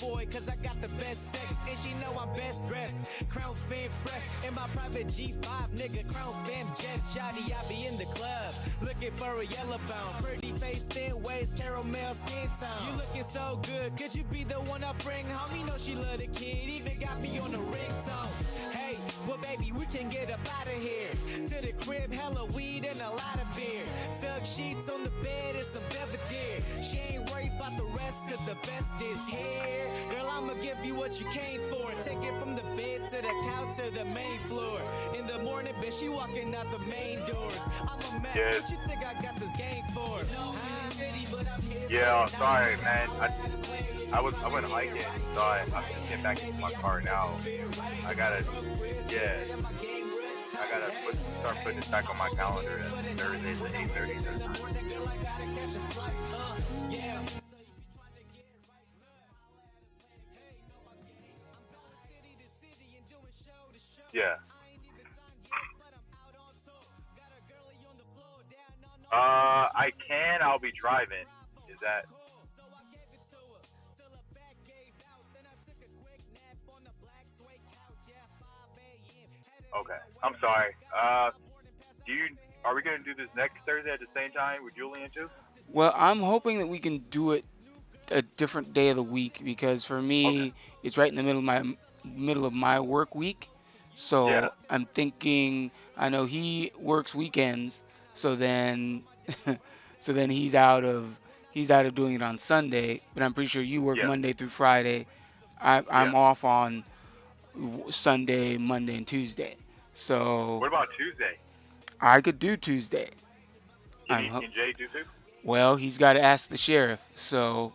boy, cause I got the best sex, and she know I'm best dressed. Crown fan fresh in my private G5, nigga. Crown fam jets, shoddy. I be in the club looking for a yellow bone, pretty face, thin waist, caramel skin tone. You looking so good, could you be the one I bring home? You know she love the kid, even got me on the ringtone. Hey, well baby, we can get up out of here. To the crib, hella weed and a lot of beer. Silk sheets on the bed and some Belvedere. She ain't worried about the rest, cause the best is here. Girl, I'ma give you what you came for. Take it from the bed to the couch to the main floor. In the morning, bitch, she walking out the main doors. I'm a man, what you think I got this game for? Yeah, sorry, man. I went hiking, so I'm just getting back into my car now. I gotta start putting this back on my calendar. Thursdays at 8:30. Yeah. I can. I'll be driving. Is that? Okay. I'm sorry. Are we gonna do this next Thursday at the same time with Julian too? Well, I'm hoping that we can do it a different day of the week because for Okay. me, it's right in the middle of my work week. Yeah. So I'm thinking, I know he works weekends, so then so then he's out of doing it on Sunday. But I'm pretty sure you work Yeah. Monday through Friday. Yeah. I'm off on Sunday, Monday, and Tuesday. So What about Tuesday? I could do Tuesday. I'm Can Jay do too? Well, he's got to ask the sheriff. So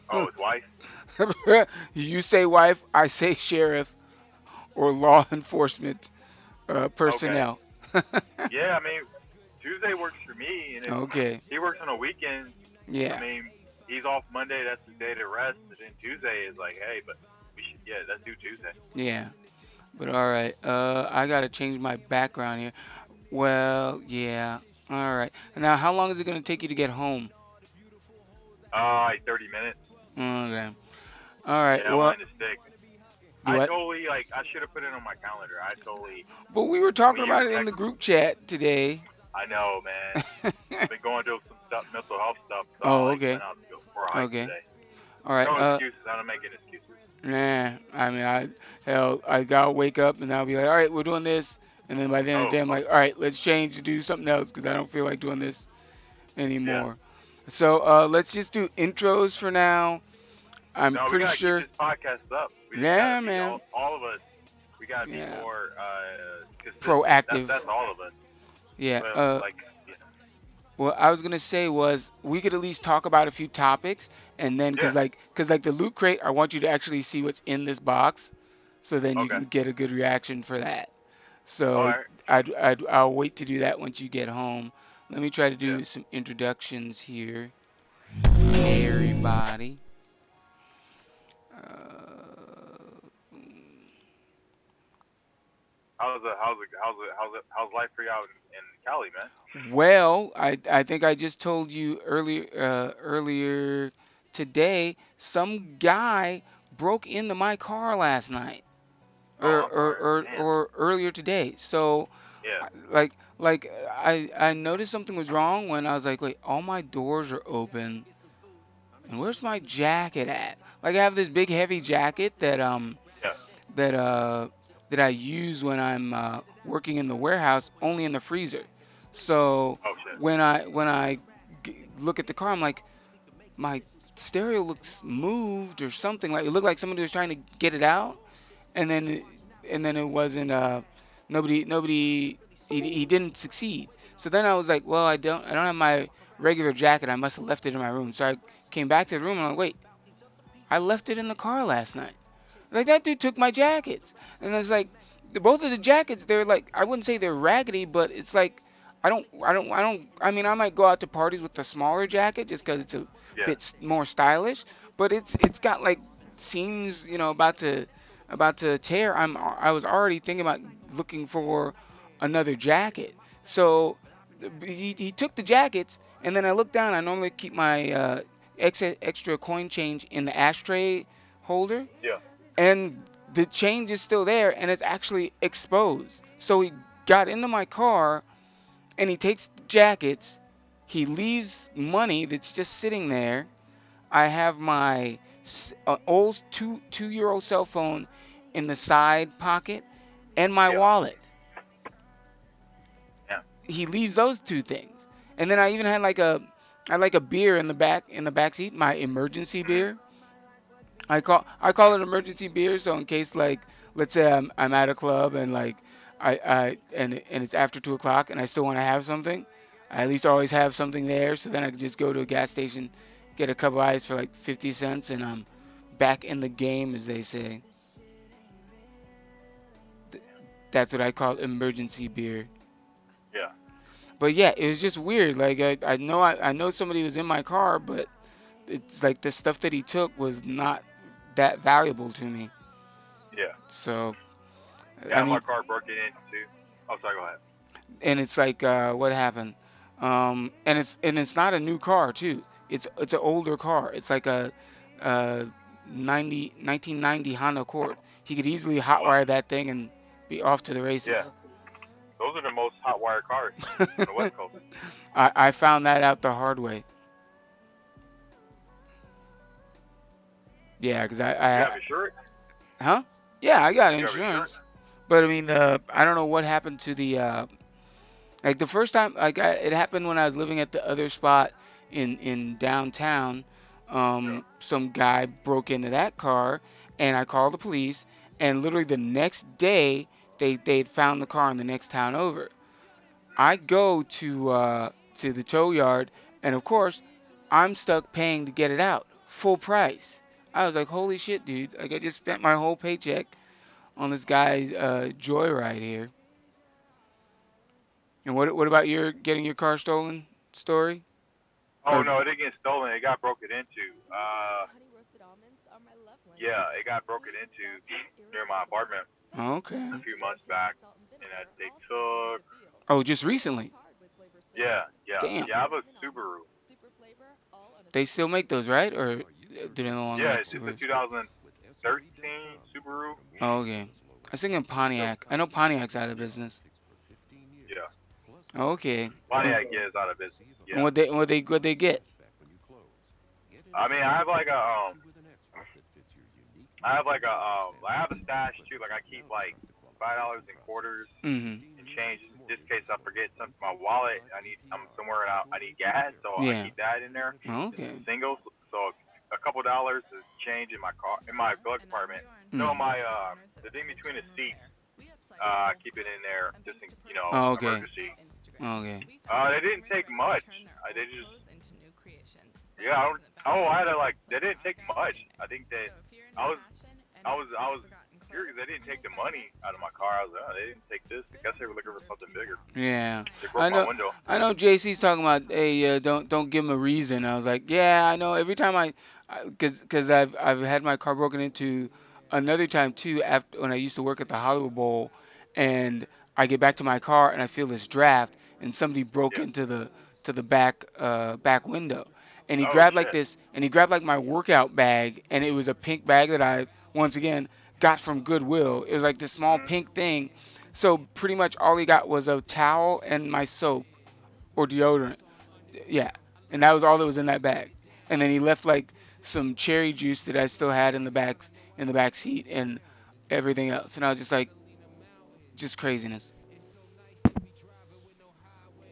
Oh, his wife. you say wife, I say sheriff or law enforcement Okay. personnel. Yeah, I mean, Tuesday works for me, and if Okay. he works on a weekend, I Yeah. mean, he's off Monday. That's the day to rest, and then Tuesday is like, hey, but let's do Tuesday. Yeah. But all right. I gotta change my background here. Well, yeah. All right. Now, how long is it gonna take you to get home? Like 30 minutes. Okay. All right. Yeah, I'm Well, on the stick. do I what? totally I should have put it on my calendar. But we were I mean, talking you about it in the text. group chat today. I know, man. I've been going through some stuff, mental health stuff, so I Oh, okay. went out to go for a hike Okay. today. All right. No excuses. I don't make any excuses. Nah. I mean, I gotta wake up and I'll be like, all right, we're doing this, and then by the end of the day, I'm Oh, like, all right, let's change to do something else because I don't feel like doing this yeah. anymore. So let's just do intros for now. I'm No, we pretty gotta keep sure. this podcast up. We just gotta Yeah, be man. all of us. We gotta be Yeah. more consistent. Proactive. That's all of us. Yeah. Well, yeah, What I was gonna say was we could at least talk about a few topics, and then yeah. cause like the loot crate, I want you to actually see what's in this box, so then you Okay. can get a good reaction for that. All So right. I'll wait to do that once you get home. Let me try to Yeah. do some introductions here. Hey everybody. Uh, How's life for you out in Cali, man? well, I think I just told you earlier today some guy broke into my car last night. or Oh, I'm or sorry. or, Damn. or earlier today. So Yeah. I noticed something was wrong when I was like, wait, all my doors are open, and where's my jacket at? Like I have this big heavy jacket Yeah. that uh that I use when I'm working in the warehouse, only in the freezer. So Oh shit. when I look at the car, I'm like, my stereo looks moved or something. Like it looked like somebody was trying to get it out, and then it wasn't nobody he didn't succeed. So then I was like, well, I don't have my regular jacket. I must have left it in my room. So I came back to the room and I'm like, wait, I left it in the car last night. Like that dude took my jackets. And it's like both of the jackets, they're like, I wouldn't say they're raggedy, but it's like I mean, I might go out to parties with the smaller jacket just cuz it's a Yeah. bit more stylish, but it's got like seams, about to tear. I was already thinking about looking for another jacket. So he took the jackets, and then I looked down. I normally keep my extra coin change in the ashtray holder, Yeah. and the change is still there, and it's actually exposed. So he got into my car, and he takes the jackets. He leaves money that's just sitting there. I have my old two-year old cell phone in the side pocket, and my Yeah. wallet. Yeah. He leaves those two things, and then I even had like a beer in the back seat, my emergency beer. I call it emergency beer, so in case, like, let's say I'm at a club and like and it's after 2 o'clock and I still want to have something, I at least always have something there, so then I can just go to a gas station, get a cup of ice for like 50 cents, and I'm back in the game, as they say. That's what I call emergency beer. Yeah. But yeah, it was just weird. Like I know somebody was in my car, but it's like the stuff that he took was not that valuable to me. Yeah. So I Yeah. My mean, car broke it into. Oh, sorry. Go ahead. and it's like what happened? And it's not a new car too. It's an older car. It's like a 1990 Honda Accord. He could easily Wow. hotwire that thing and be off to the Yeah. races. Those are the most hot wire cars on the West Coast. I found that out the hard way. Yeah, because You I have insurance? huh? Yeah, I got You have insurance? insurance. But I mean, I don't know what happened to the like the first time, like it happened when I was living at the other spot in downtown. Yeah. Some guy broke into that car, and I called the police. And literally the next day, they'd found the car in the next town over. I go to the tow yard, and of course, I'm stuck paying to get it out, full price. I was like, holy shit, dude! Like I just spent my whole paycheck on this guy's joyride here. And what about your getting your car stolen story? Oh Or no, it didn't get stolen. It got broken into. Yeah, it got broken into near my apartment okay. a few months back, and they took. Oh, just recently. Yeah, yeah, Damn. yeah. I have a Subaru. They still make those, right? Or do they no longer Yeah, make it's a Subarus? 2013 Subaru. Oh, okay. I was thinking Yep. Pontiac. I know Pontiac's out of business. Yeah. Okay. Pontiac is out of business. And Yeah. what they get? I mean, I have a stash too. Like I keep like $5 in quarters Mhm. and change in this case I forget something. My wallet. I'm somewhere and I need gas, so I Yeah. keep that in there. Okay. Singles. So a couple dollars is change in my car in my glove compartment. No, Mhm. my the thing between the seats. Keep it in there just in Oh, okay. emergency. Okay. They didn't take much. They just yeah. I had to like they didn't take much. I think that I was curious. They didn't take the money out of my car. I was like, oh, they didn't take this. I guess they were looking for something bigger. Yeah. They I broke my know. window. I know. JC's talking about, hey, don't give him a reason. I was like, yeah, I know. Every time cause I've had my car broken into another time too. After when I used to work at the Hollywood Bowl, and I get back to my car and I feel this draft, and somebody broke Yeah. into the back window, and he Oh grabbed like shit. this, and he grabbed like my workout bag, and it was a pink bag that I once again got from Goodwill. It was like this small Mhm. pink thing. So pretty much all he got was a towel and my soap or deodorant. Yeah. And that was all that was in that bag. And then he left like some cherry juice that I still had in the back seat and everything else. And I was just like, just craziness.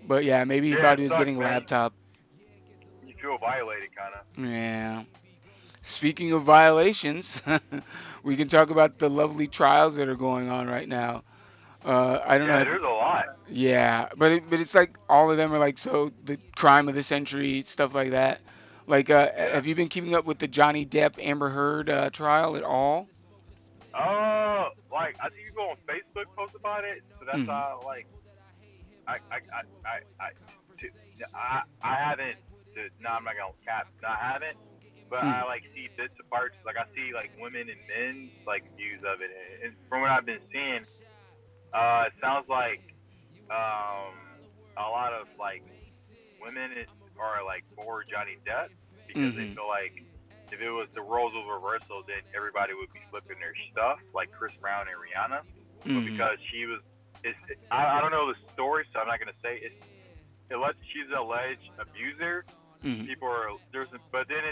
But yeah, maybe he Yeah, thought it he was sucks, getting a man. laptop. You feel violated, kind of. Yeah. Speaking of violations, we can talk about the lovely trials that are going on right now. I don't know Yeah, if there's a lot. yeah, but it's like all of them are like so the crime of the century stuff like that. Like, Yeah. have you been keeping up with the Johnny Depp Amber Heard trial at all? Like I see people on Facebook post about it, so that's Hmm. like t- I haven't. No, I'm not gonna cap. No, I haven't. But Hmm. I like see bits of parts. Like I see like women and men's like views of it, and from what I've been seeing, it sounds like um a lot of like women are like for Johnny Depp because they Hmm. feel like if it was the roles of reversal, then everybody would be flipping their stuff, like Chris Brown and Rihanna. But Mhm. because I don't know the story, so I'm not gonna say she's an alleged abuser. Mhm. People are there's, but then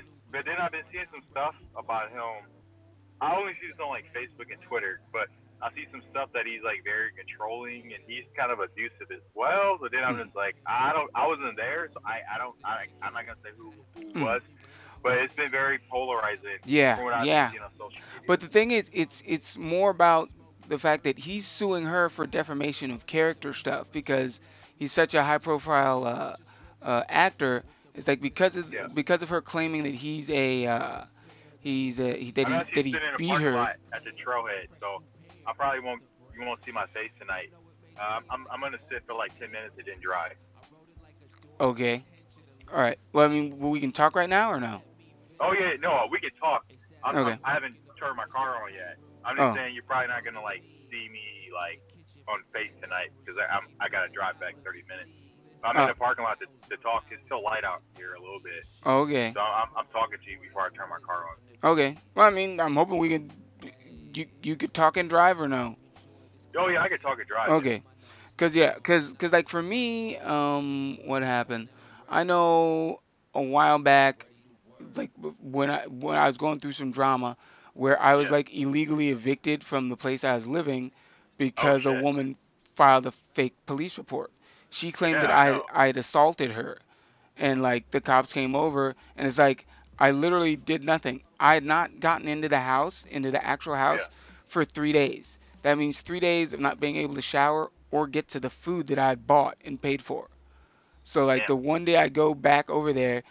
I've been seeing some stuff about him. I only see this on like Facebook and Twitter, but I see some stuff that he's like very controlling and he's kind of abusive as well. So then I'm Mhm. just like, I wasn't there, so I'm not gonna say who Mhm. was, but it's been very polarizing Yeah, from what I've been yeah. seeing on social media. But the thing is, it's more about the fact that he's suing her for defamation of character stuff because he's such a high-profile actor. It's like Yeah, because of her claiming that I'm actually that he sitting in a beat parking her. lot at the trailhead, so I probably won't you won't see my face tonight. I'm gonna sit for like 10 minutes and then drive. Okay, all right. Well, I mean, we can talk right now or no? Oh yeah, no, we can talk. Okay. I haven't turned my car on yet. I'm just Oh, saying you're probably not gonna like see me like on face tonight because I gotta drive back 30 minutes. I'm in oh, the parking lot to talk. It's still light out here a little bit, okay, so I'm talking to you before I turn my car on. okay. Well, I mean, I'm hoping we can. You could talk and drive or no? Oh yeah, I can talk and drive. Yeah. Okay. Cause like for me, what happened? I know a while back, like when I was going through some drama, where I was Yeah. like illegally evicted from the place I was living, Oh because a shit. woman filed a fake police report. She claimed Yeah, that I know. I had assaulted her, and like the cops came over, and it's like I literally did nothing. I had not gotten into the actual house, Yeah. for 3 days. That means 3 days of not being able to shower or get to the food that I had bought and paid for. So like Damn. the one day I go back over there,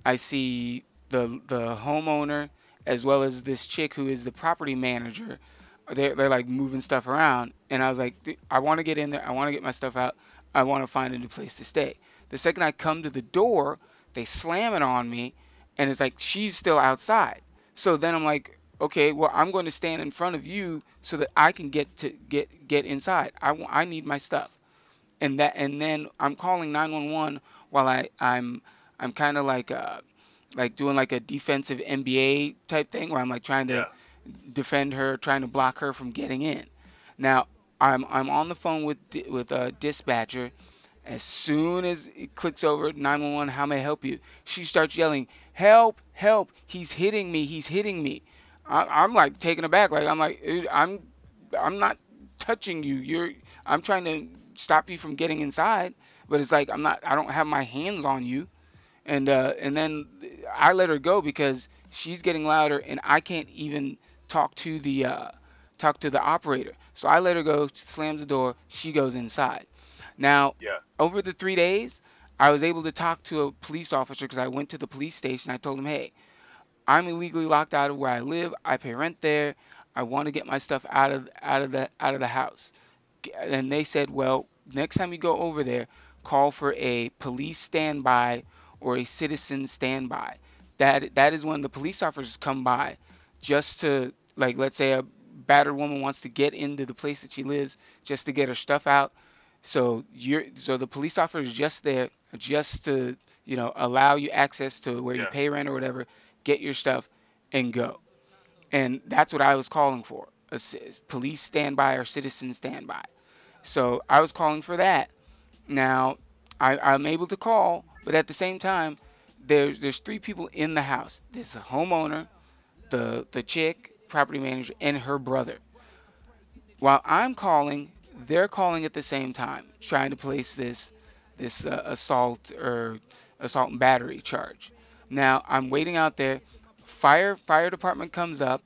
I see the homeowner as well as this chick who is the property manager. They're like moving stuff around, and I was like, I want to get in there. I want to get my stuff out. I want to find a new place to stay. The second I come to the door, they slam it on me, and it's like she's still outside. So then I'm like, okay, well I'm going to stand in front of you so that I can get inside. I need my stuff. And then I'm calling 911 while I'm kind of like doing like a defensive NBA type thing where I'm like trying to Yeah. defend her, trying to block her from getting in. Now I'm on the phone with a dispatcher. As soon as it clicks over 911, how may I help you? She starts yelling, "Help! Help! He's hitting me! He's hitting me!" I'm like taken aback. Like I'm like, "Dude, I'm not touching you. I'm trying to stop you from getting inside, but it's like I don't have my hands on you." And then I let her go because she's getting louder and I can't even talk to the operator. So I let her go, slams the door, she goes inside. Now, Yeah. over the 3 days, I was able to talk to a police officer because I went to the police station. I told him, hey, I'm illegally locked out of where I live. I pay rent there. I want to get my stuff out of the house. And they said, well, next time you go over there, call for a police standby or a citizen standby. That is when the police officers come by, just to, like, let's say a battered woman wants to get into the place that she lives just to get her stuff out. So the police officer is just there just to allow you access to where you Yeah. pay rent or whatever, get your stuff and go. And that's what I was calling for, a police standby or citizen standby. So I was calling for that. Now I'm able to call, but at the same time, there's three people in the house. There's the homeowner, the chick, property manager, and her brother. While I'm calling, they're calling at the same time, trying to place this assault and battery charge. Now I'm waiting out there. Fire department comes up.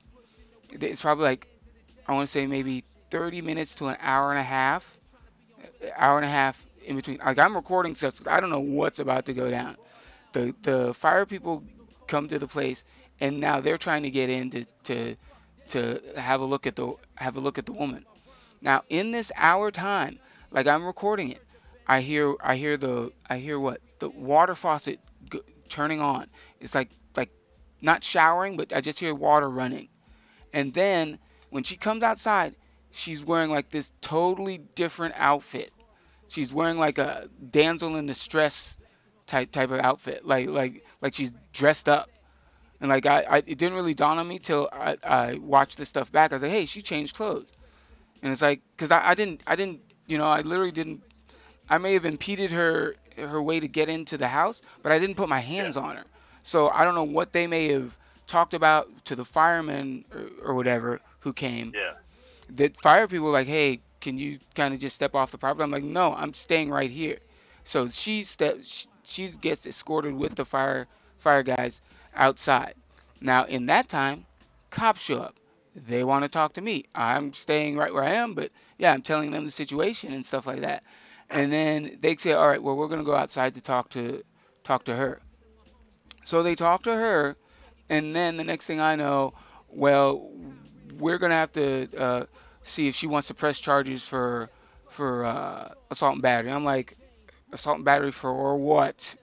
It's probably like, I want to say maybe 30 minutes to an hour and a half in between. Like I'm recording stuff, so I don't know what's about to go down. The fire people come to the place, and now they're trying to get in to have a look at the woman. Now in this hour time, like I'm recording it, I hear what the water faucet turning on. It's like not showering, but I just hear water running. And then when she comes outside, she's wearing like this totally different outfit. She's wearing like a damsel in distress type of outfit, like she's dressed up. And like it didn't really dawn on me till I watched the stuff back. I was like, hey, she changed clothes. And it's like, cause I didn't, I literally didn't. I may have impeded her way to get into the house, but I didn't put my Yeah. hands on her. So I don't know what they may have talked about to the firemen or whatever who came. Yeah. The fire people were like, hey, can you kind of just step off the property? I'm like, no, I'm staying right here. So she gets escorted with the fire guys outside. Now in that time, cops show up. They want to talk to me. I'm staying right where I am, but yeah, I'm telling them the situation and stuff like that. And then they say, all right, well, we're gonna go outside to talk to her. So they talk to her, and then the next thing I know, well, we're gonna have to see if she wants to press charges for assault and battery. I'm like, assault and battery for what?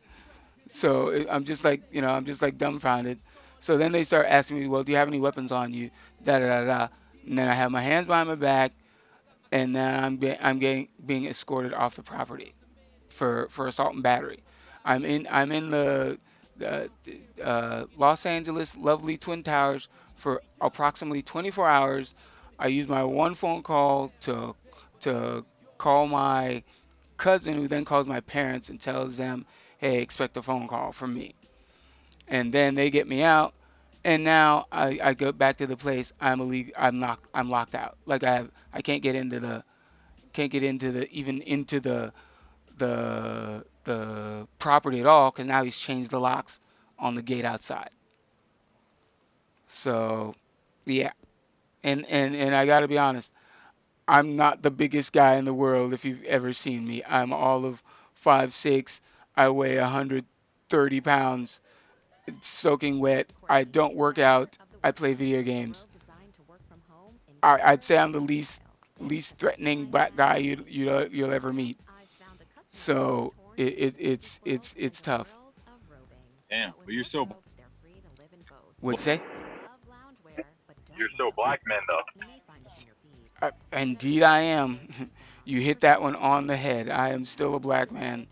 So I'm just like, I'm just like dumbfounded. So then they start asking me, well, do you have any weapons on you? Da da da da. And then I have my hands behind my back, and then I'm getting being escorted off the property for assault and battery. I'm in the Los Angeles lovely Twin Towers for approximately 24 hours. I used my one phone call to call my cousin, who then calls my parents and tells them, "Hey, expect a phone call from me." And then they get me out, and now I go back to the place. I'm locked out. Like I can't get into the even into the property at all because now he's changed the locks on the gate outside. So yeah, and I gotta be honest, I'm not the biggest guy in the world if you've ever seen me. I'm all of 5'6". I weigh 130 pounds. It's soaking wet. I don't work out. I play video games. I'd say I'm the least threatening black guy you'll ever meet. So it's tough. Damn, but you're so. Would say? You're so black, man, though. Indeed, I am. You hit that one on the head. I am still a black man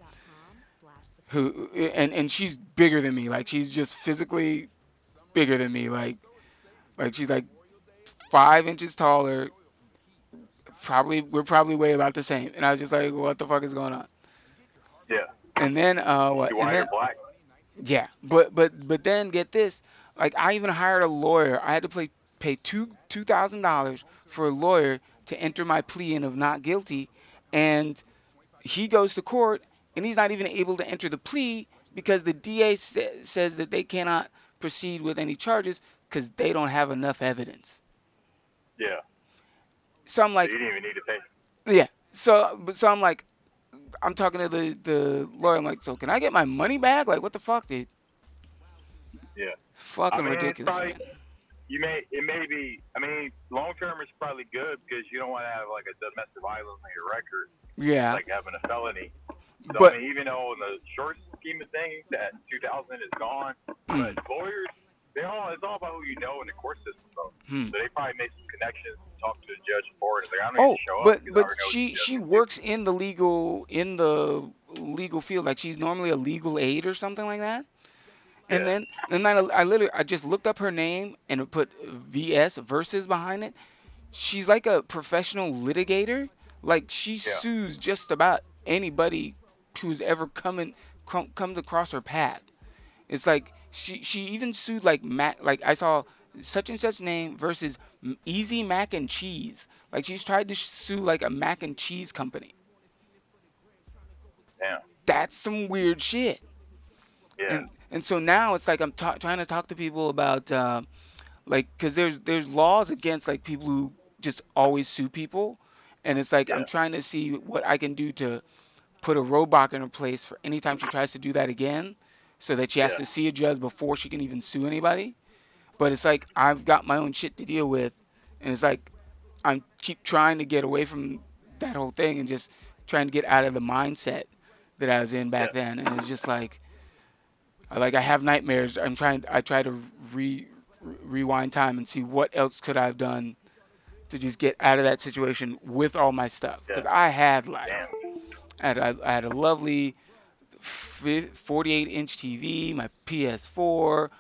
who, and she's bigger than me. Like she's just physically bigger than me. Like she's like 5 inches taller. We're probably way about the same. And I was just like, what the fuck is going on? Yeah. And then what? You And want then your black? yeah, but then get this. Like I even hired a lawyer. I had to pay $2,000 for a lawyer to enter my plea in of not guilty, and he goes to court and he's not even able to enter the plea because the DA says that they cannot proceed with any charges because they don't have enough evidence. Yeah. So I'm like, You didn't even need to pay. yeah. So I'm like, I'm talking to the lawyer. I'm like, so can I get my money back? Like, what the fuck, dude? Yeah. Fucking I mean, ridiculous, probably, man. it may be. I mean, long term is probably good because you don't want to have like a domestic violence on your record, Yeah. like having a felony. So But I mean, even though in the short scheme of things that 2000 is gone, mm, but lawyers, it's all about who you know in the court system, though. hmm. So they probably make some connections, talk to the judge before, and it's like, I'm not Oh, going to show up but because I but already know what she the judge she is going to do. works in the legal field. Like she's normally a legal aid or something like that. And Yeah. then I just looked up her name and put VS versus behind it. She's like a professional litigator. Like she Yeah. sues just about anybody who's ever comes across her path. It's like she even sued like Mac. Like I saw such and such name versus Easy Mac and Cheese. Like she's tried to sue like a mac and cheese company. Damn. That's some weird shit. Yeah. And so now it's like I'm trying to talk to people about like because there's laws against like people who just always sue people, and it's like I'm Yeah. trying to see what I can do to put a roadblock in her place for anytime she tries to do that again, so that she has Yeah. to see a judge before she can even sue anybody. But it's like I've got my own shit to deal with, and it's like I'm keep trying to get away from that whole thing and just trying to get out of the mindset that I was in Yeah. back then, and it's just like I have nightmares. I try to rewind time and see what else could I have done to just get out of that situation with all my stuff. Yeah. Because I had like Damn. I had a lovely 48-inch TV, my PS4.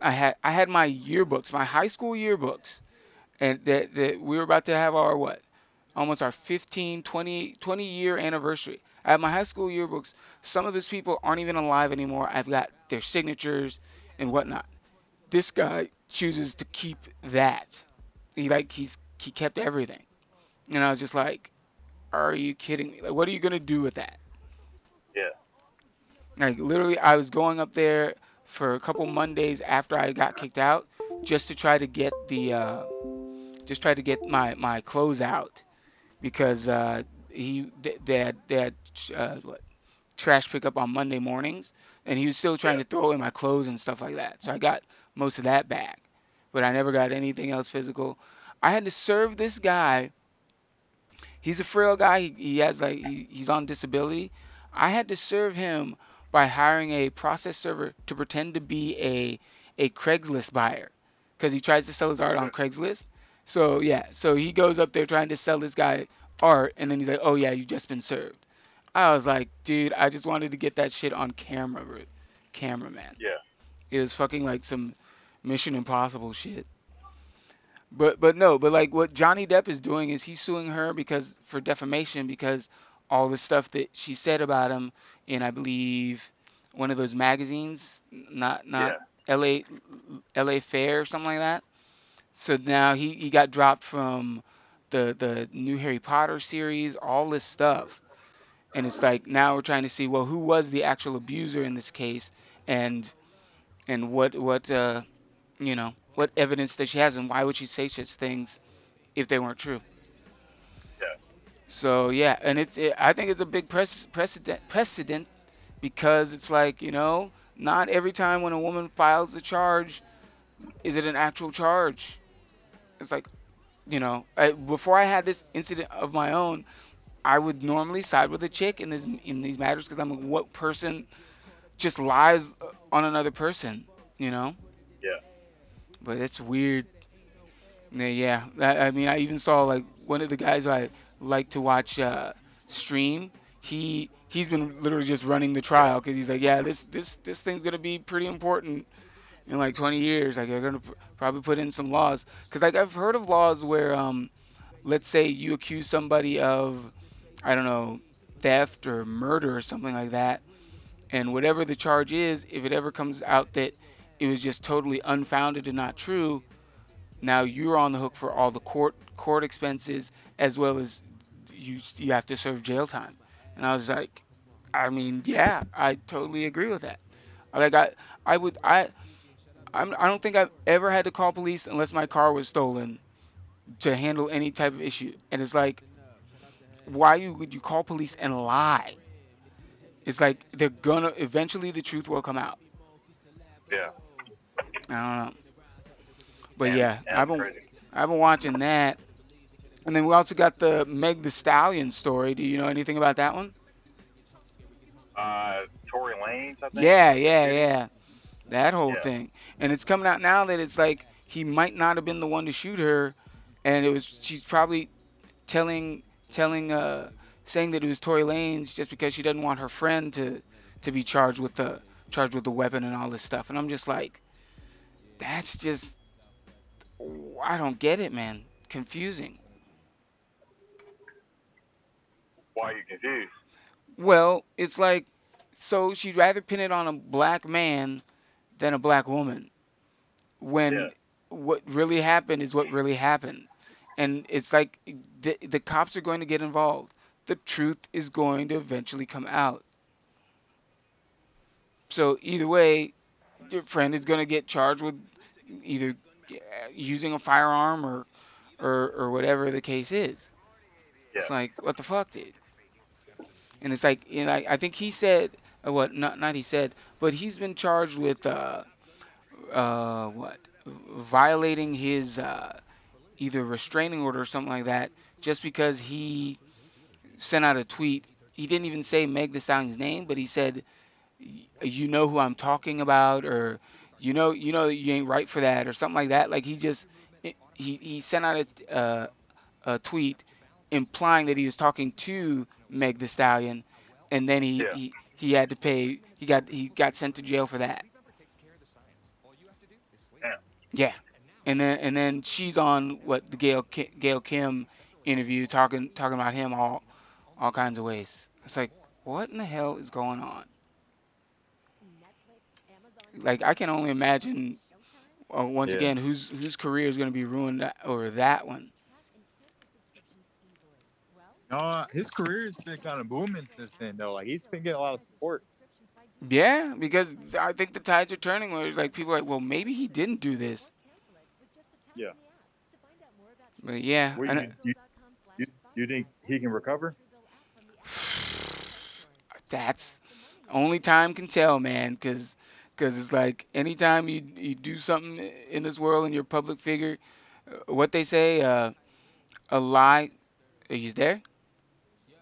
I had my yearbooks, my high school yearbooks, and that we were about to have our what? Almost our 15, 20 year anniversary. I have my high school yearbooks. Some of those people aren't even alive anymore. I've got their signatures and whatnot. This guy chooses to keep that. He kept everything. And I was just like, are you kidding me? Like, what are you gonna do with that? Yeah. Like, literally, I was going up there for a couple Mondays after I got kicked out, just to try to get just try to get my clothes out, because they had what, trash pickup on Monday mornings, and he was still trying Yeah. to throw in my clothes and stuff like that. So I got most of that back, but I never got anything else physical. I had to serve this guy. He's a frail guy. He has like he's on disability. I had to serve him by hiring a process server to pretend to be a Craigslist buyer, because he tries to sell his art on Craigslist. So yeah, so he goes up there trying to sell this guy art, and then he's like, "Oh yeah, you just been served." I was like, "Dude, I just wanted to get that shit on camera, bro. Camera, man." Yeah. It was fucking like some Mission Impossible shit. But no, but like what Johnny Depp is doing is he's suing her because for defamation, because all the stuff that she said about him in, I believe, one of those magazines, not Yeah. LA LA Fair or something like that. So now he got dropped from the new Harry Potter series, all this stuff. And it's like now we're trying to see, well, who was the actual abuser in this case, and and what evidence that she has, and why would she say such things if they weren't true. Yeah. So yeah, and I think it's a big precedent, because it's like, not every time when a woman files a charge is it an actual charge. It's like, before I had this incident of my own, I would normally side with a chick in these matters, because I'm like, what person just lies on another person, you know? Yeah. But it's weird. Yeah, I mean, I even saw like one of the guys I like to watch stream. He's been literally just running the trial, because he's like, yeah, this thing's gonna be pretty important in like 20 years. Like they're gonna probably put in some laws, because like I've heard of laws where let's say you accuse somebody of, I don't know, theft or murder or something like that, and whatever the charge is, if it ever comes out that it was just totally unfounded and not true, now you're on the hook for all the court expenses, as well as you have to serve jail time. And I was like, I mean, yeah, I totally agree with that. Like I would I don't think I've ever had to call police unless my car was stolen to handle any type of issue. And it's like, why would you call police and lie? It's like they're gonna eventually the truth will come out. Yeah. I don't know. But And yeah, and it's crazy. I've been watching that. And then we also got the Meg the Stallion story. Do you know anything about that one? Tory Lanez, I think. Yeah. That whole Yeah. thing. And it's coming out now that it's like he might not have been the one to shoot her, and she's probably telling telling saying that it was Tory Lanez just because she doesn't want her friend to be charged with the weapon and all this stuff. And I'm just like, that's just, I don't get it, man. Confusing. Why are you confused? Well, it's like, so she'd rather pin it on a black man than a black woman, Yeah. when what really happened is what really happened. And it's like the cops are going to get involved. The truth is going to eventually come out. So either way, your friend is going to get charged with either using a firearm or whatever the case is. It's Yeah. like, what the fuck, dude? And it's like, I think he said, what, not he said, but he's been charged with, what, violating his, either restraining order or something like that, just because he sent out a tweet. He didn't even say Meg the Stallion's name, but he said, "You know who I'm talking about," or "You know you ain't right for that," or something like that. Like he sent out a tweet implying that he was talking to Meg the Stallion, and then Yeah. he had to pay. He got sent to jail for that. Yeah, and then she's on what the Gail Kim interview talking about him all kinds of ways. It's like, what in the hell is going on? Like, I can only imagine once Yeah. again whose career is going to be ruined over that one. No, his career's been kind of booming since then, though. Like he's been getting a lot of support. Yeah, because I think the tides are turning where it's like people are like, well, maybe he didn't do this. Yeah. But yeah, What and you think he can recover? that's only time can tell, man. Because it's like anytime you do something in this world and you're a public figure, what they say, a lie. Are you there? Yeah,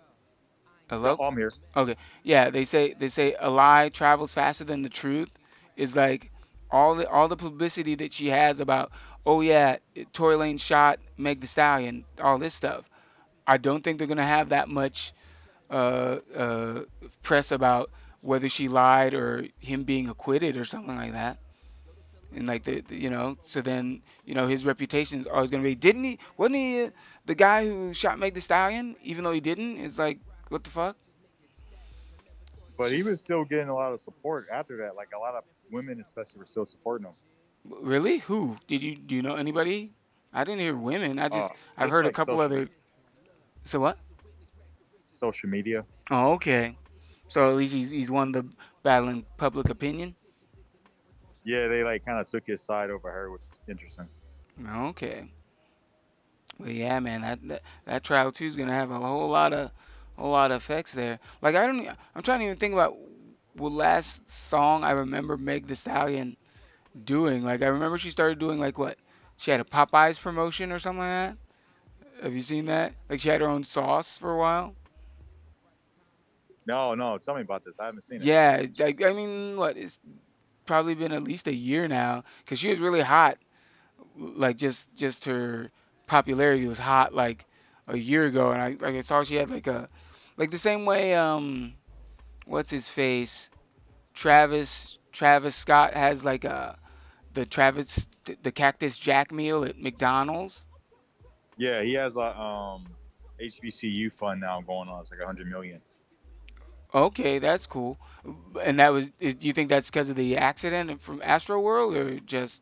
Hello? I'm here. Okay. Yeah, they say a lie travels faster than the truth. Is like all the publicity that she has about, oh yeah, Tory Lanez shot Meg the Stallion, all this stuff. I don't think they're gonna have that much uh, uh, press about whether she lied or him being acquitted or something like that. And like so then his reputation is always gonna be. Didn't he? Wasn't he the guy who shot Meg the Stallion? Even though he didn't, it's like, what the fuck? It's But he just was still getting a lot of support after that. Like a lot of women, especially, were still supporting him. really who do you know anybody? I didn't hear women. I've Just heard a like couple other. So what? social media. Oh, okay. So at least he's won the battle in public opinion. Yeah, they like kind of took his side over her, which is interesting. Okay. Well, yeah, man, that trial too is gonna have a whole lot of effects there. Like I don't, I'm trying to even think about what last song I remember Meg the Stallion doing. Like I remember she started doing like what? She had a Popeyes promotion or something like that. Have you seen that? Like she had her own sauce for a while. No, no, tell me about this. I haven't seen it. Yeah, like I mean, what? It's probably been at least a year now because she was really hot. Like just her popularity was hot like a year ago, and I saw she had like the same way what's his face, Travis Scott has like the Cactus Jack meal at McDonald's. Yeah, he has a HBCU fund now going on. It's like 100 million. Okay, that's cool. And do you think that's because of the accident from Astro World, or just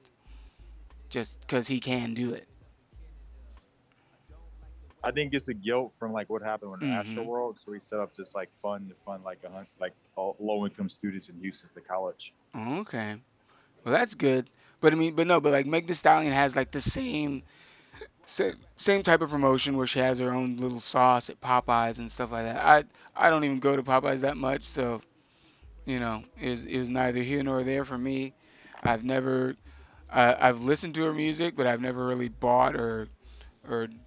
because he can do it? I think it's a guilt from like what happened with Astro Hmm. World, so he set up this like fund to fund like low income students in Houston for college. Okay, well that's good. But I mean, but no, but like Meg The Stallion has like the same type of promotion where she has her own little sauce at Popeyes and stuff like that. I don't even go to Popeyes that much, so it was neither here nor there for me. I've never I've listened to her music, but I've never really bought or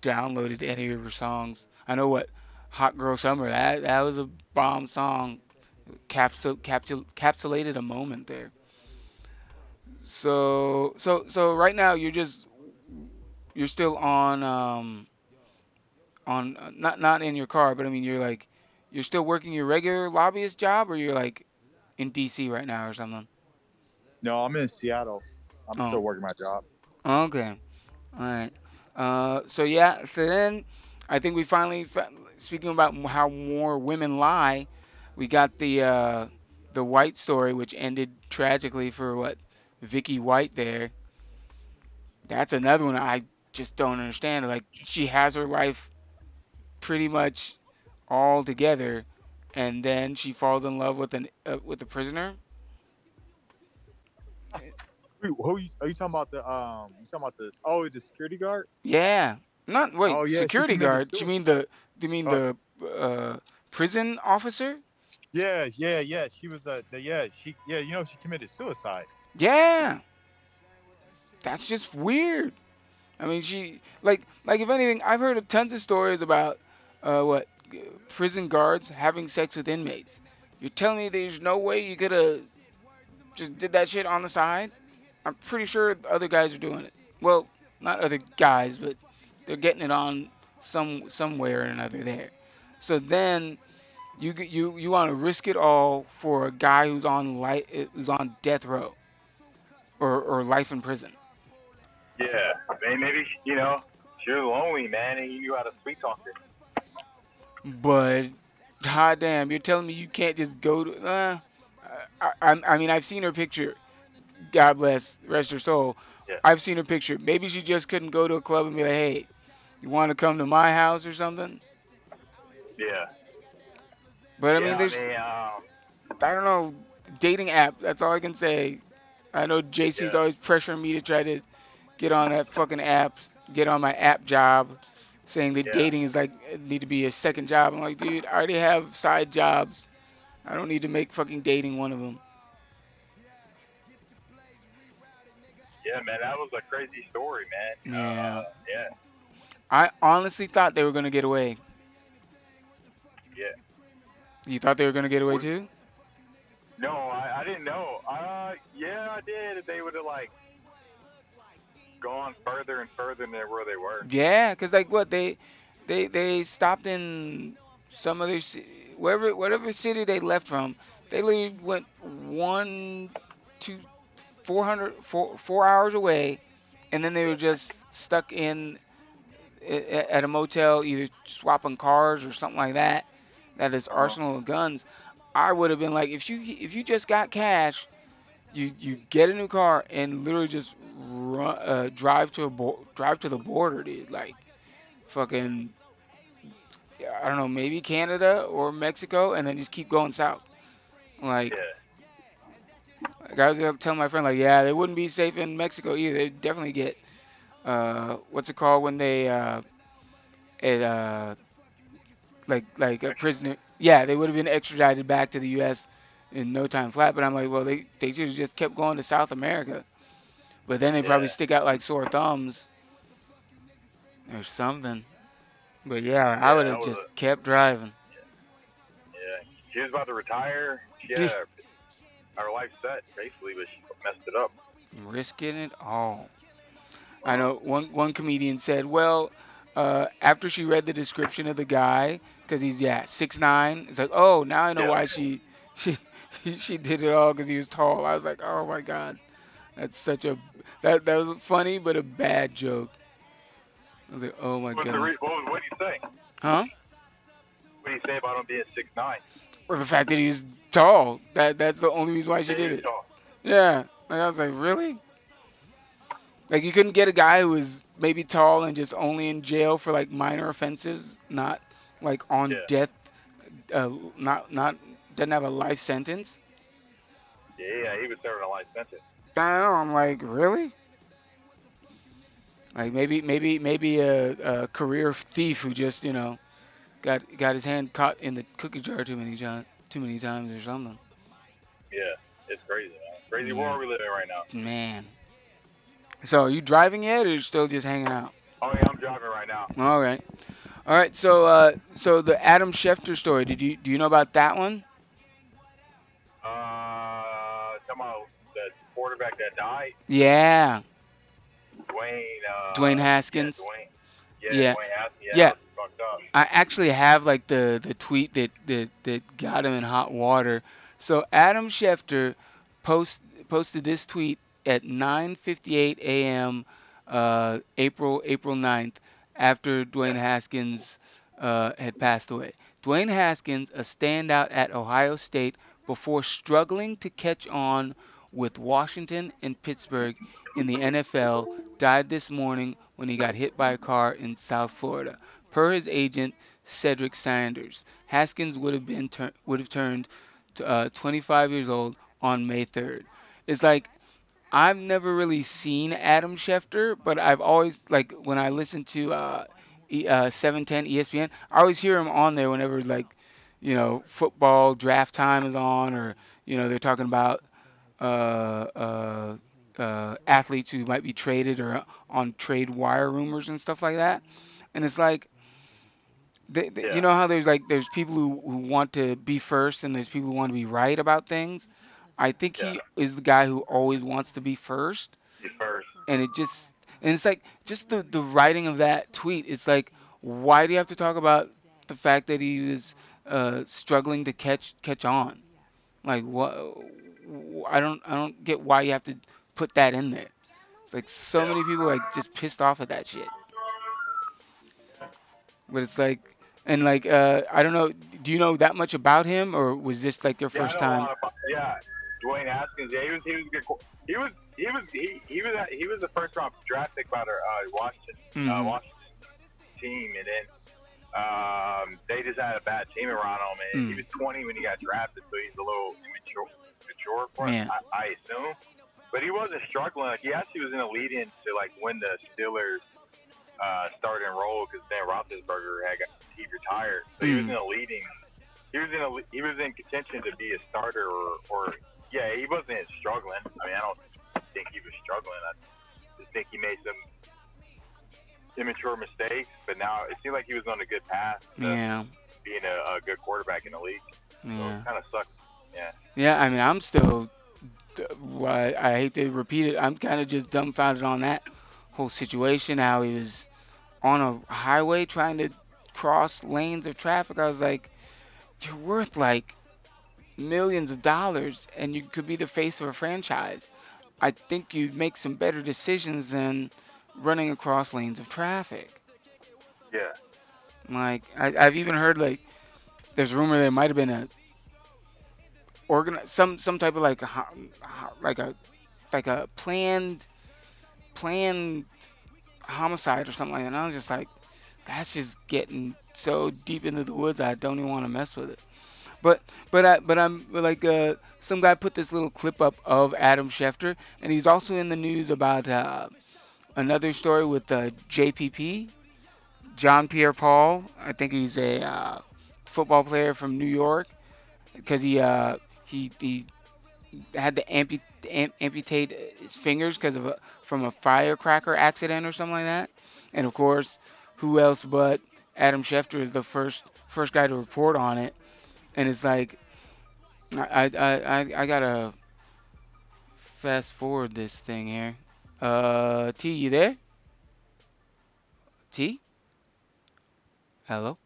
downloaded any of her songs. I know what Hot Girl Summer, that was a bomb song. Capsulated a moment there. So right now you're still on not in your car, but I mean you're still working your regular lobbyist job, or you're like in DC right now or something. No, I'm in Seattle. I'm Oh, still working my job. okay, all right. So yeah, so then I think we finally speaking about how more women lie. We got the White story, which ended tragically for what Vicky White there. That's another one I just don't understand. Like she has her life pretty much all together, and then she falls in love with a prisoner. Wait, are you talking about the you talking about this? Oh, the security guard. Yeah, not wait, Oh yeah, she security committed guard. suicide. You mean Uh, the prison officer? yeah. She was she committed suicide. Yeah, that's just weird. I mean, she like if anything, I've heard of tons of stories about what prison guards having sex with inmates. You're telling me there's no way you could have just did that shit on the side? I'm pretty sure other guys are doing it. Well, not other guys, but they're getting it on somewhere or another there. So then you want to risk it all for a guy who's on death row or life in prison. Yeah, maybe she was lonely, man, and he knew how to sweet talk her. But hot damn, you're telling me you can't just go to? I mean, I've seen her picture. God bless, rest her soul. Yeah, I've seen her picture. Maybe she just couldn't go to a club and be like, hey, you want to come to my house or something? yeah, But I mean, yeah. I there's, mean, I don't know, dating app. That's all I can say. I know JC's yeah, always pressuring me to try to get on that fucking app, get on my app job, saying that yeah, dating is like need to be a second job. I'm like, dude, I already have side jobs. I don't need to make fucking dating one of them. yeah, man. That was a crazy story, man. Yeah. Yeah, I honestly thought they were gonna get away. yeah. You thought they were gonna get away too? No, I didn't know. Yeah, I did. They would have like gone further and further than where they were. Yeah, 'cause like what they stopped in some other wherever whatever city they left from. They literally went one, two, 4 hours away, and then they were Yeah, just stuck in at a motel, either swapping cars or something like that. That is uh-huh. arsenal of guns. I would have been like, if you just got cash, you get a new car and literally just drive to the border, dude. Like fucking, I don't know, maybe Canada or Mexico, and then just keep going south. Like, Yeah, I was telling my friend, like, yeah, they wouldn't be safe in Mexico either. They'd definitely get what's it called when they it like a extra. prisoner. Yeah, they would have been extradited back to the U.S. in no time flat. But I'm like, well, they should have just kept going to South America. But then they probably Yeah, stick out like sore thumbs or something. But yeah, I yeah. would That have was just kept driving. yeah. She was about to retire. She had her life set basically, but she messed it up. Risking it all. I Uh, know one comedian said, well, after she read the description of the guy, because he's 6'9", it's like, oh, now I know yeah. why she she did it all because he was tall. I was like, oh my god, that's such a that was funny but a bad joke. I was like, oh my goodness, What did he say? huh? What did he say about him being 6'9"? Or the fact that he was tall. That's the only reason why she Yeah, he did was it. tall. Yeah, like, I was like, really? Like you couldn't get a guy who was maybe tall and just only in jail for like minor offenses, not like on Yeah, death, not doesn't have a life sentence. yeah. He was serving a life sentence. I don't know. I'm like, really? Like maybe a career thief who just got his hand caught in the cookie jar too many times or something. Yeah, it's crazy, man. Crazy Yeah, world we live in right now. man. So are you driving yet, or you still just hanging out? Oh yeah, I'm driving right now. All right, all right. So the Adam Schefter story. Do you know about that one? Talking about the quarterback that died, Yeah, Dwayne. Dwayne Yeah, Haskins. Dwayne. Yeah, Yeah, Dwayne Haskins. Yeah, that yeah. was fucked up. I actually have like the tweet that got him in hot water. So Adam Schefter post posted this tweet at 9:58 a.m. April 9th after Dwayne Yeah, Haskins had passed away. Dwayne Haskins, a standout at Ohio State before struggling to catch on with Washington and Pittsburgh in the NFL, died this morning when he got hit by a car in South Florida. Per his agent, Cedric Sanders, Haskins would have turned 25 years old on May 3rd. It's like I've never really seen Adam Schefter, but I've always like when I listen to 710 ESPN, I always hear him on there whenever like football draft time is on, or they're talking about uh, uh, athletes who might be traded or on trade wire rumors and stuff like that. And it's like you yeah, know how there's people who want to be first and there's people who want to be right about things. I think yeah. he is the guy who always wants to be first, He first. and it's like just the writing of that tweet. It's like, why do you have to talk about the fact that he was struggling to catch on? Like what? I don't get why you have to put that in there. It's like so many people like just pissed off at that shit. But it's like, and like, I don't know. Do you know that much about him, or was this like your Yeah, I first know a time? lot about. Yeah, Dwayne Haskins. Yeah, he was a good. He was the first round draft pick by the Hmm. Washington team, and then they just had a bad team around him, and he Mm. was 20 when he got drafted, so he's a little immature for it, Yeah. I assume. But he wasn't struggling. Like he actually was in a lead-in to like when the Steelers started and rolled because then Roethlisberger he retired, so he was in Mm. a leading. He was in contention to be a starter or yeah, he wasn't struggling. I mean, I don't think he was struggling. I just think he made some immature mistakes, but now it seemed like he was on a good path to Yeah. being a good quarterback in the league. So Yeah. it kind of sucks. Yeah. Yeah. I mean, I'm still. Well, I hate to repeat it. I'm kind of just dumbfounded on that whole situation. How he was on a highway trying to cross lanes of traffic. I was like, you're worth like millions of dollars, and you could be the face of a franchise. I think you'd make some better decisions than running across lanes of traffic. Yeah. Like I've even heard like there's rumor there might have been a some type of like like a planned homicide or something like that. And I was just like, that's just getting so deep into the woods. I don't even want to mess with it. I'm like some guy put this little clip up of Adam Schefter, and he's also in the news about another story with JPP, John Pierre Paul. I think he's a football player from New York because he had to amputate his fingers because of from a firecracker accident or something like that. And of course, who else but Adam Schefter is the first guy to report on it. And it's like I gotta fast forward this thing here. T, you there? T? Hello?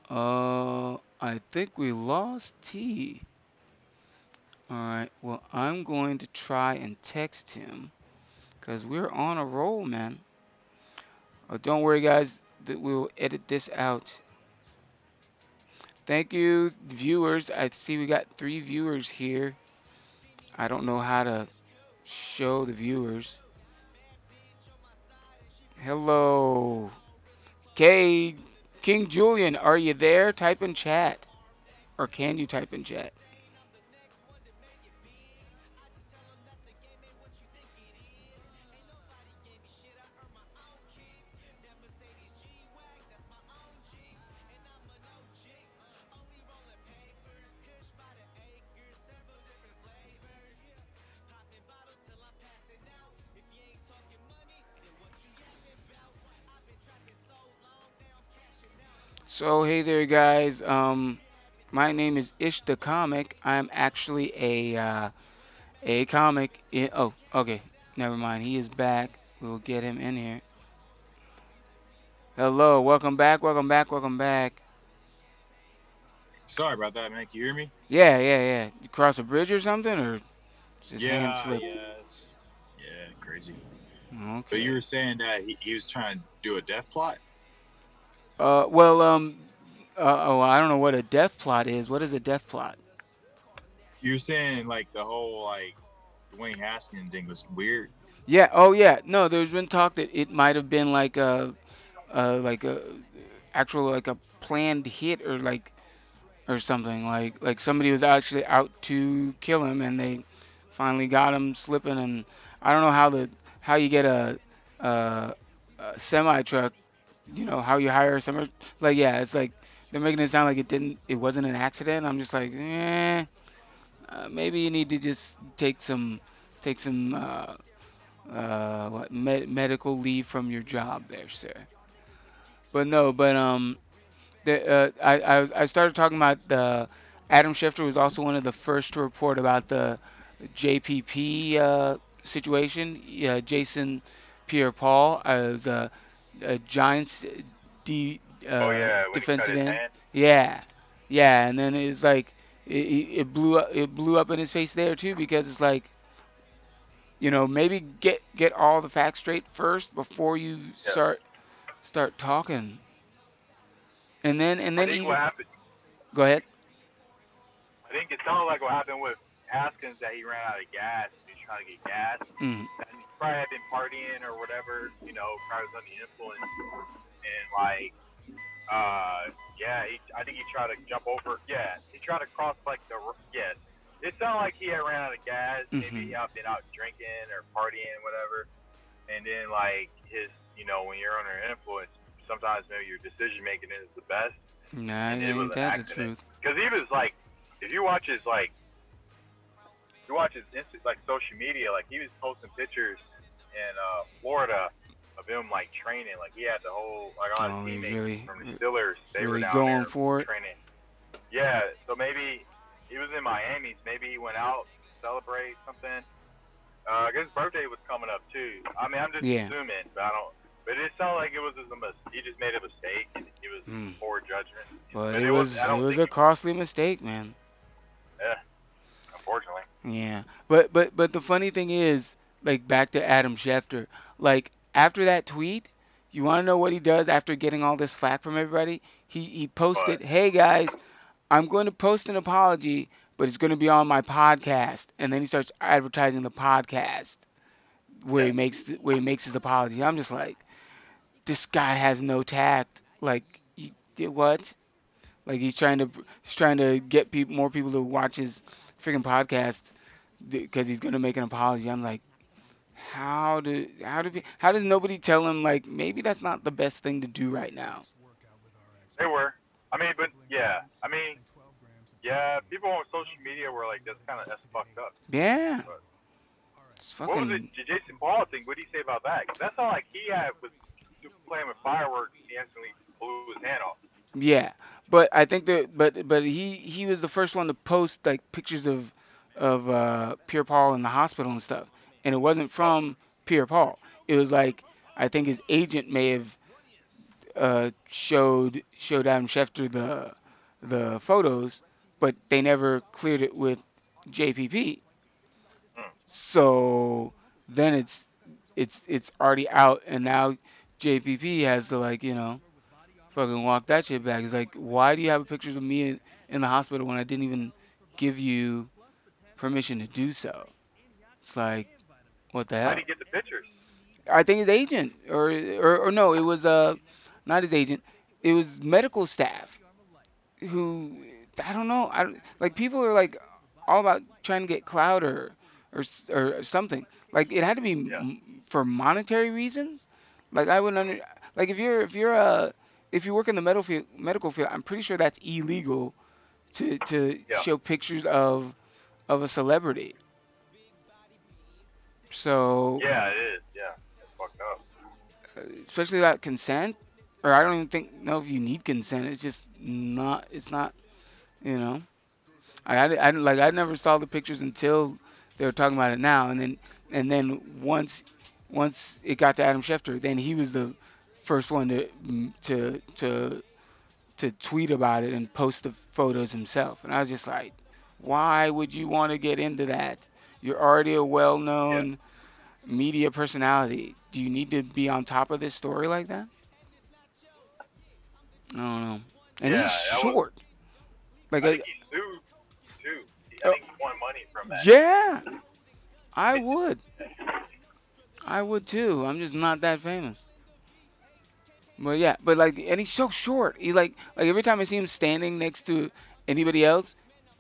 I think we lost T. Alright, well, I'm going to try and text him. Because we're on a roll, man. Oh, don't worry, guys. That we'll edit this out. Thank you, viewers. I see we got 3 viewers here. I don't know how to show the viewers. Hello. Okay, King Julian, are you there? Type in chat. Or can you type in chat? So, hey there, guys. My name is Ish the Comic. I'm actually a comic. Oh, okay. Never mind. He is back. We'll get him in here. Hello. Welcome back. Welcome back. Welcome back. Sorry about that, man. Can you hear me? Yeah, yeah, yeah. You cross a bridge or something, or his hand Yeah, slipped? yes. Yeah, crazy. But you Okay. were saying that he was trying to do a death plot? Well, oh, I don't know what a death plot is. What is a death plot? You were saying like the whole like Dwayne Haskins thing was weird. Yeah. Oh, yeah. No, there's been talk that it might have been like a actual like a planned hit or something like somebody was actually out to kill him and they finally got him slipping. And I don't know how you get a semi truck, how you hire a semi, like, yeah, it's like they're making it sound like it wasn't an accident. I'm just like, maybe you need to just take some medical leave from your job there, sir. But no, but I started talking about Adam Schefter was also one of the first to report about the JPP situation. Yeah, Jason Pierre-Paul was a Giants Oh yeah, when he cut defensive his end. hand. Yeah, yeah, and then it's like it blew up in his face there too because it's like maybe get all the facts straight first before you Yeah. start talking. And then I think even what happened. go ahead. I think it sounded like what happened with Haskins that he ran out of gas. He was trying to get gas, Mm. and he probably had been partying or whatever. Probably was under the influence, and like, yeah, I think he tried to jump over. Yeah, he tried to cross like the. Yeah, it sounded like he had ran out of gas. Maybe he Mm-hmm. had been out drinking or partying, whatever. And then like when you're under influence, sometimes maybe your decision making isn't the best, Nah, and it was ain't an that the accident. truth? Because he was like, if you watch his like social media, like he was posting pictures in Florida of him like training. Like he had the whole like all his Oh, he's teammates from the Steelers. They were really down going there for it. training. Yeah, so maybe he was in Miami. Maybe he went out to celebrate something. I guess his birthday was coming up too. I mean, I'm just Yeah. assuming, but I don't. But it sounded like it was just he just made a mistake. And it was poor judgment. But But it was I don't think a costly mistake, man. Yeah, unfortunately. Yeah. But the funny thing is, like back to Adam Schefter, like after that tweet, you want to know what he does after getting all this flack from everybody? He posted, But "Hey guys, I'm going to post an apology, but it's going to be on my podcast." And then he starts advertising the podcast where yeah, he makes his apology. I'm just like, this guy has no tact. Like, you did what? Like he's trying to get more people to watch his freaking podcast because he's gonna make an apology. I'm like, how does nobody tell him like maybe that's not the best thing to do right now? they were. I mean, but yeah, I mean, yeah, people on social media were like, that's fucked up. Yeah, But it's what was it, fucking the Jason Paul thing? What did he say about that? 'Cause that's all like he had was playing with fireworks. He instantly blew his hand off. yeah. But I think that but he was the first one to post like pictures of Pierre Paul in the hospital and stuff, and it wasn't Oh, from Pierre Paul. It was like I think his agent may have showed Adam Schefter the photos, but they never cleared it with JPP. hmm. So then it's already out, and now JPP has to like fucking walk that shit back. It's like, why do you have pictures of me in the hospital when I didn't even give you permission to do so? It's like, what the How'd hell? he get the pictures? I think his agent, or no, it was not his agent. It was medical staff who I don't know. Like people are like all about trying to get clout or something. Like it had to be Yeah, for monetary reasons. Like I wouldn't like if you work in the medical field, I'm pretty sure that's illegal to yeah, show pictures of a celebrity. So yeah. It is. Yeah, it's fucked up. especially without consent, or I don't even know if you need consent. It's just not. It's not. You know. I never saw the pictures until they were talking about it now, and then once it got to Adam Schefter, then he was the first one to tweet about it and post the photos himself, and I was just like, why would you want to get into that? You're already a Yeah, well-known media personality. Do you need to be on top of this story like that? I don't know. And he's yeah. That was. short. Like, I think he sued too. I uh, think he won money from that. yeah, I would. I would too. I'm just not that famous. But yeah, but like, and he's so short. He like every time I see him standing next to anybody else,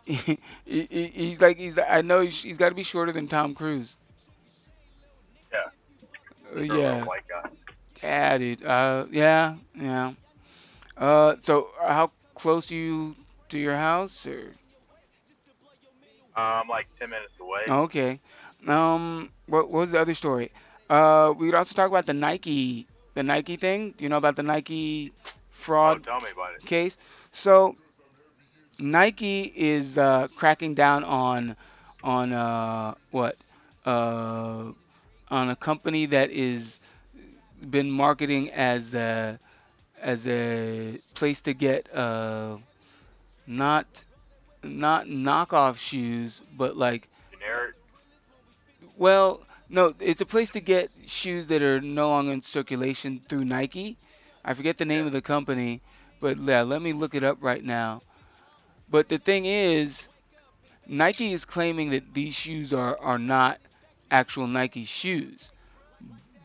he's I know he's got to be shorter than Tom Cruise. Yeah, for a little Yeah, white guy. yeah, dude. Yeah, yeah. So how close are you to your house, or? Like 10 minutes away. Okay. What was the other story? We could also talk about the Nike thing. Do you know about the Nike Oh, fraud tell me about it. case? So Nike is cracking down on what? Uh, on a company that is been marketing as a place to get not knockoff shoes, but like Generic. well, No, it's a place to get shoes that are no longer in circulation through Nike. I forget the name Yeah. of the company, but yeah, let me look it up right now. But the thing is, Nike is claiming that these shoes are not actual Nike shoes.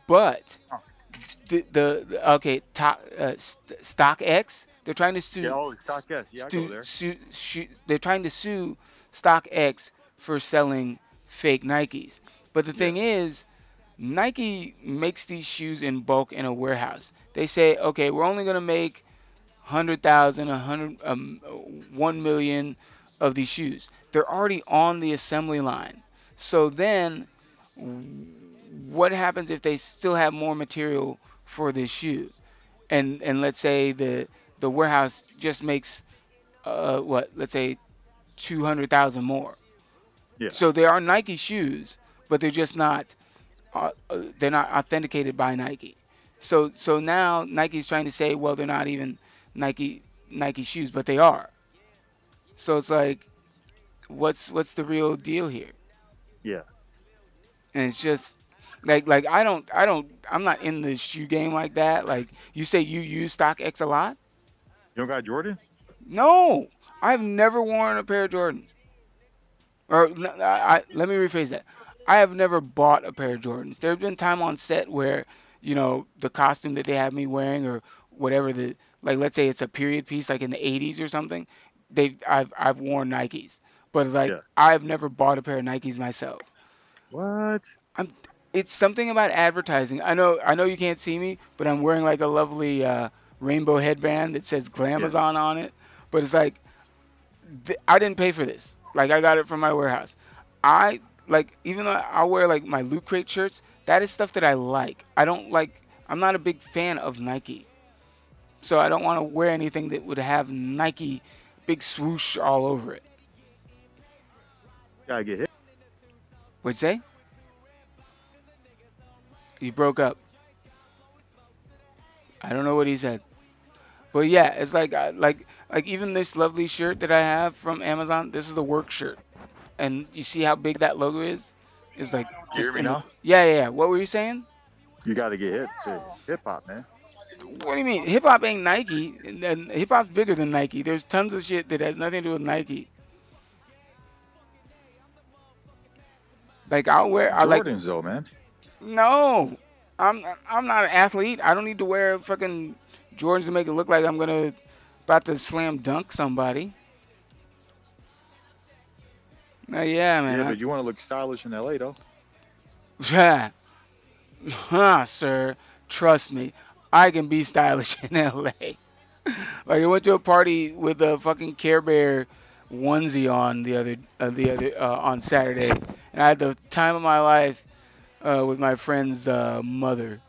But Oh, okay, StockX, they're trying to yeah. Oh, stock yes. Yeah, I go there. they're trying to sue StockX for selling fake Nikes. But the Yeah. thing is, Nike makes these shoes in bulk in a warehouse. They say, okay, we're only gonna make 100,000, 1 million of these shoes. They're already on the assembly line. So then, what happens if they still have more material for this shoe? And let's say the warehouse just makes what? Let's say 200,000 more. Yeah. So they are Nike shoes, but they're not authenticated by Nike. So now Nike's trying to say, well, they're not even Nike Nike shoes, but they are. So it's like, what's the real deal here? Yeah. And it's just like I'm not in the shoe game like that. Like you say, you use StockX a lot? You don't got Jordans? No, I've never worn a pair of Jordans. Or let me rephrase that. I have never bought a pair of Jordans. There's been time on set where, the costume that they have me wearing or whatever like let's say it's a period piece like in the 80s or something, I've worn Nikes. But like Yeah. I've never bought a pair of Nikes myself. What? I'm It's something about advertising. I know you can't see me, but I'm wearing like a lovely rainbow headband that says Yeah. Glamazon on it. But it's like I didn't pay for this. Like I got it from my warehouse. I like even though I wear like my Loot Crate shirts, that is stuff that I like. I don't like. I'm not a big fan of Nike, so I don't want to wear anything that would have Nike big swoosh all over it. Gotta get hit. What'd you say? You broke up. I don't know what he said, but yeah, it's like like even this lovely shirt that I have from Amazon. This is a work shirt, and you see how big that logo is? It's like You just hear me in the now? yeah. What were you saying? You gotta get hip to hip hop, man. What do you mean? Hip hop ain't Nike, and hip hop's bigger than Nike. There's tons of shit that has nothing to do with Nike. Like I like Jordans though, man. no, I'm not an athlete. I don't need to wear fucking Jordans to make it look like I'm gonna about to slam dunk somebody. Yeah, Yeah, man. but you want to look stylish in LA though. Huh, sir. Trust me, I can be stylish in LA. Like I went to a party with a fucking Care Bear onesie on on Saturday, and I had the time of my life with my friend's mother.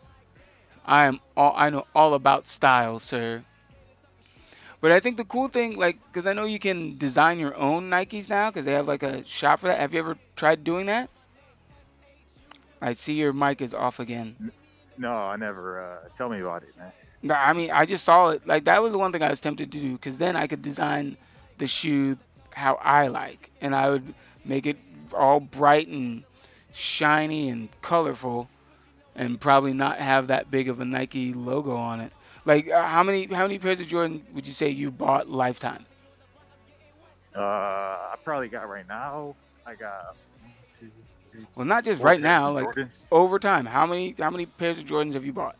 I know all about style, sir. But I think the cool thing, like, because I know you can design your own Nikes now, because they have like a shop for that. Have you ever tried doing that? I see your mic is off again. No, I never. Tell me about it, man. No, I mean, I just saw it. Like that was the one thing I was tempted to do, because then I could design the shoe how I like, and I would make it all bright and shiny and colorful, and probably not have that big of a Nike logo on it. Like, how many pairs of Jordan would you say you bought lifetime? I probably got right now. I got one, two, three, Well, not just four right pairs now, of like Jordans over time. How many pairs of Jordans have you bought?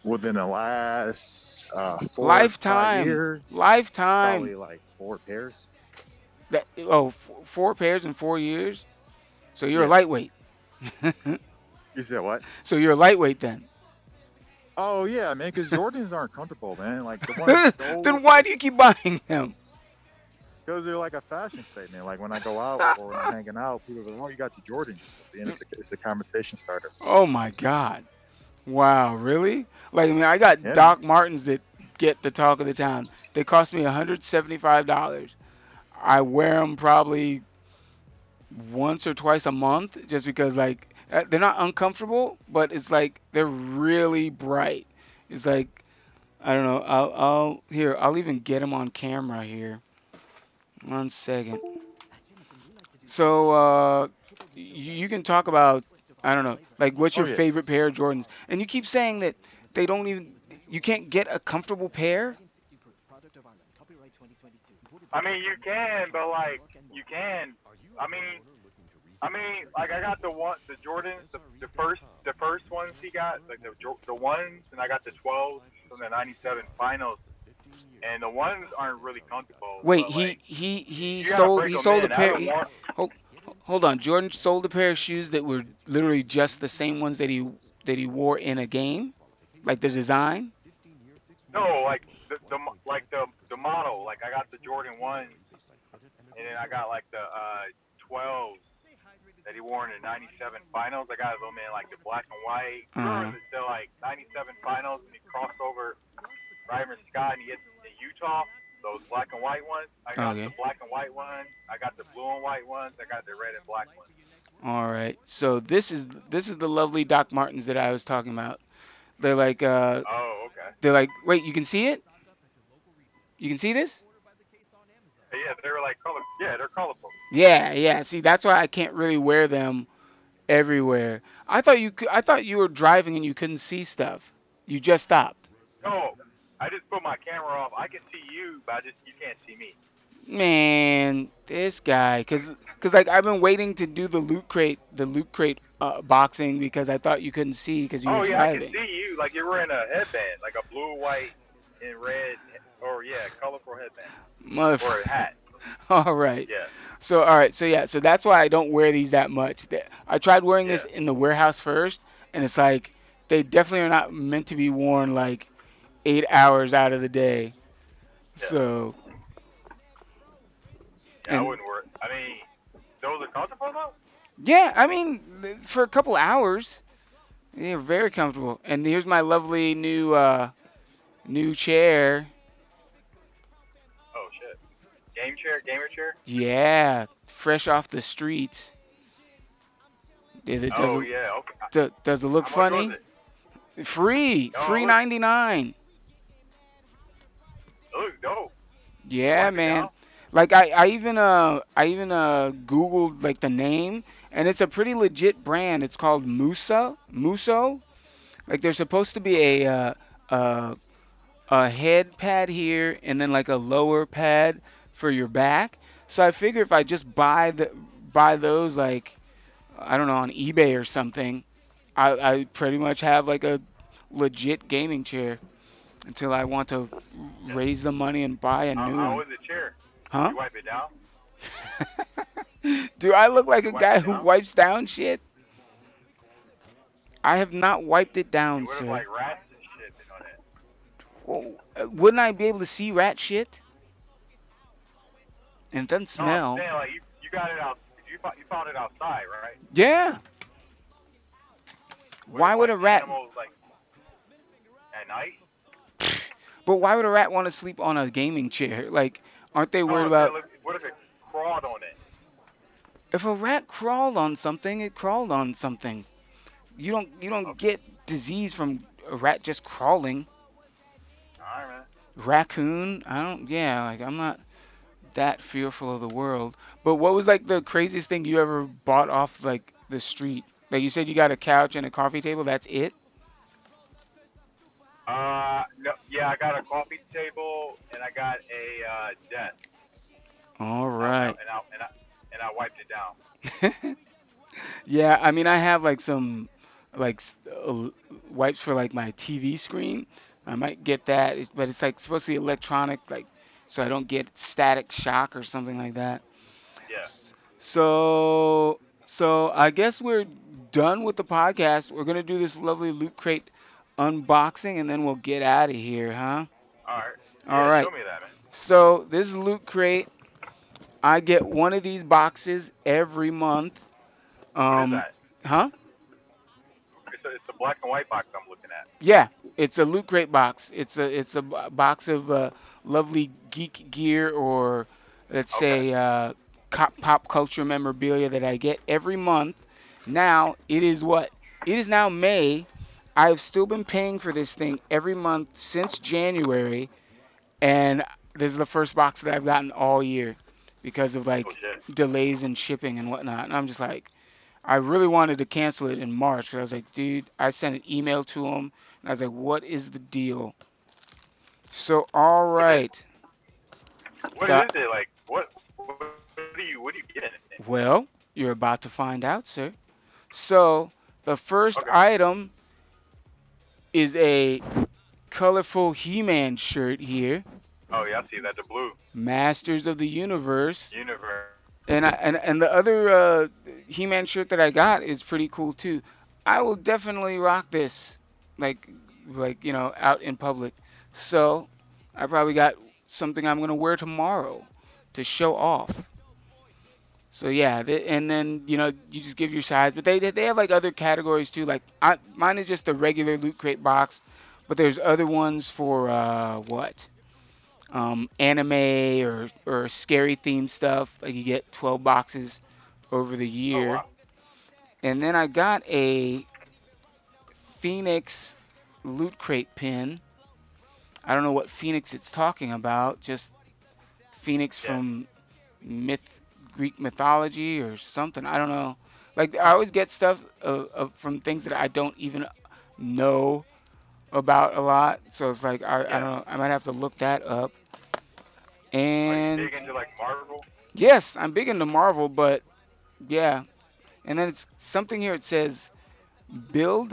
within the last 4 or 5 Lifetime, years. lifetime. Probably like 4 pairs. Four pairs in 4 years. So you're a Yeah. lightweight. You said what? So you're a lightweight then. Oh yeah, man. Because Jordans aren't comfortable, man. Like the ones Then why do you keep buying them? because they're like a fashion statement. Like when I go out or when I'm hanging out, people are like, "Oh, you got the Jordans." And it's a conversation starter. Oh my God. Wow, really? Like, I mean, I got Yeah, man. Doc Martens that get the talk of the town. They cost me $175. I wear them probably once or twice a month just because, like, they're not uncomfortable, but it's like they're really bright. It's like, I don't know. I'll even get them on camera here. 1 second. So, you can talk about, I don't know, like what's Oh your yeah. favorite pair of Jordans, and you keep saying that they don't even, you can't get a comfortable pair. I mean, you can, but like, you can. I mean, like I got the Jordans, the first ones he got, like the ones, and I got the 12s from the '97 finals, and the ones aren't really comfortable, Wait, but like he you gotta sold break he them sold a in. I pair. haven't worn. Hold, hold on, Jordan sold a pair of shoes that were literally just the same ones that he wore in a game, like the design. No, like the model. Like I got the Jordan ones, and then I got like the 12s that he wore in the '97 finals. I got them in like the black and white. Uh, Remember the like '97 finals and he crossed over Ryman Scott and he hit in Utah. Those black and white ones. I got the okay. black and white ones. I got the blue and white ones. I got the red and black ones. All right. So this is the lovely Doc Martens that I was talking about. They're like Oh, okay. they're like, wait, you can see it? You can see this? Yeah, they were like color. Yeah, they're colorful. Yeah, yeah. See, that's why I can't really wear them everywhere. I thought you were driving and you couldn't see stuff. You just stopped. No, I just put my camera off. I can see you, but you can't see me. Man, this guy, cause like I've been waiting to do the loot crate boxing because I thought you couldn't see because you were Oh yeah, I can driving. see you. Like you're wearing a headband, like a blue, white, and red, or yeah, colorful headband, or a hat. All right. Yeah. So all right. So yeah. So that's why I don't wear these that much. I tried wearing Yeah. this in the warehouse first, and it's like they definitely are not meant to be worn like 8 hours out of the day. Yeah. So. Yeah, I And wouldn't wear. I mean, those are comfortable though. yeah, I mean, for a couple hours, they're very comfortable. And here's my lovely new chair. Oh shit. Gamer chair. Yeah, fresh off the streets. Oh yeah. Okay. Does it look How much funny? was it? Free, Oh, free look. 99. It looks dope. Yeah, Wipe it man. down? Like I even Googled like the name, and it's a pretty legit brand. It's called Muso. Like there's supposed to be a head pad here and then like a lower pad for your back. So I figure if I just buy those like I don't know on eBay or something, I pretty much have like a legit gaming chair until I want to raise the money and buy a new How one. was the chair? Huh? You wipe it down? Do I look like a You wipe guy it who down? wipes down shit? I have not wiped it You down, would have sir. like rats and shit on it. Well, wouldn't I be able to see rat shit? And it doesn't No, I'm smell. saying like you got it out. You found it outside, right? Yeah. Why would a like, rat? Animals like at night? But why would a rat want to sleep on a gaming chair? Like, aren't they worried No, about what if it crawled on it? if a rat crawled on something? It crawled on something. You don't get disease from a rat just crawling. All right, man. Raccoon? I don't. Yeah, like I'm not that fearful of the world. But what was like the craziest thing you ever bought off like the street? Like you said, you got a couch and a coffee table. That's it. No, yeah, I got a coffee table and I got a desk. All right. And I wiped it down. Yeah, I mean, I have like some like wipes for like my TV screen. I might get that, but it's like supposed to be electronic, like so I don't get static shock or something like that. Yeah. So I guess we're done with the podcast. We're gonna do this lovely Loot Crate unboxing, and then we'll get out of here, huh? All right. All Yeah, right. show me that, man. So this is Loot Crate. I get one of these boxes every month. What is that? Huh? It's a black and white box I'm looking at. Yeah, it's a Loot Crate box. It's a box of lovely geek gear or let's say pop culture memorabilia that I get every month. Now it is what? It is now May. I've still been paying for this thing every month since January, and this is the first box that I've gotten all year because of like Oh, shit. delays in shipping and whatnot. And I'm just like, I really wanted to cancel it in March because I was like, dude, I sent an email to him and I was like, what is the deal? So, all What is right. what The, is it like? What do you get in it? well, you're about to find out, sir. So, the first Okay. item is a colorful He-Man shirt here, Oh yeah, I see that. The blue Masters of the Universe. universe. And the other He-Man shirt that I got is pretty cool too. I will definitely rock this, like out in public. So I probably got something I'm gonna wear tomorrow to show off. So yeah, and then you just give your size, but they have like other categories too. Like mine is just the regular Loot Crate box, but there's other ones for what? Anime or scary themed stuff. Like you get 12 boxes over the Oh year. wow. And then I got a Phoenix Loot Crate pin. I don't know what Phoenix it's talking about. Just Phoenix Yeah. from myth, Greek mythology or something. I don't know. Like I always get stuff from things that I don't even know about a lot. So it's like I Yeah. don't know. I might have to look that up. Are you And big into like Marvel? yes, I'm big into Marvel, but yeah. And then it's something here. It says build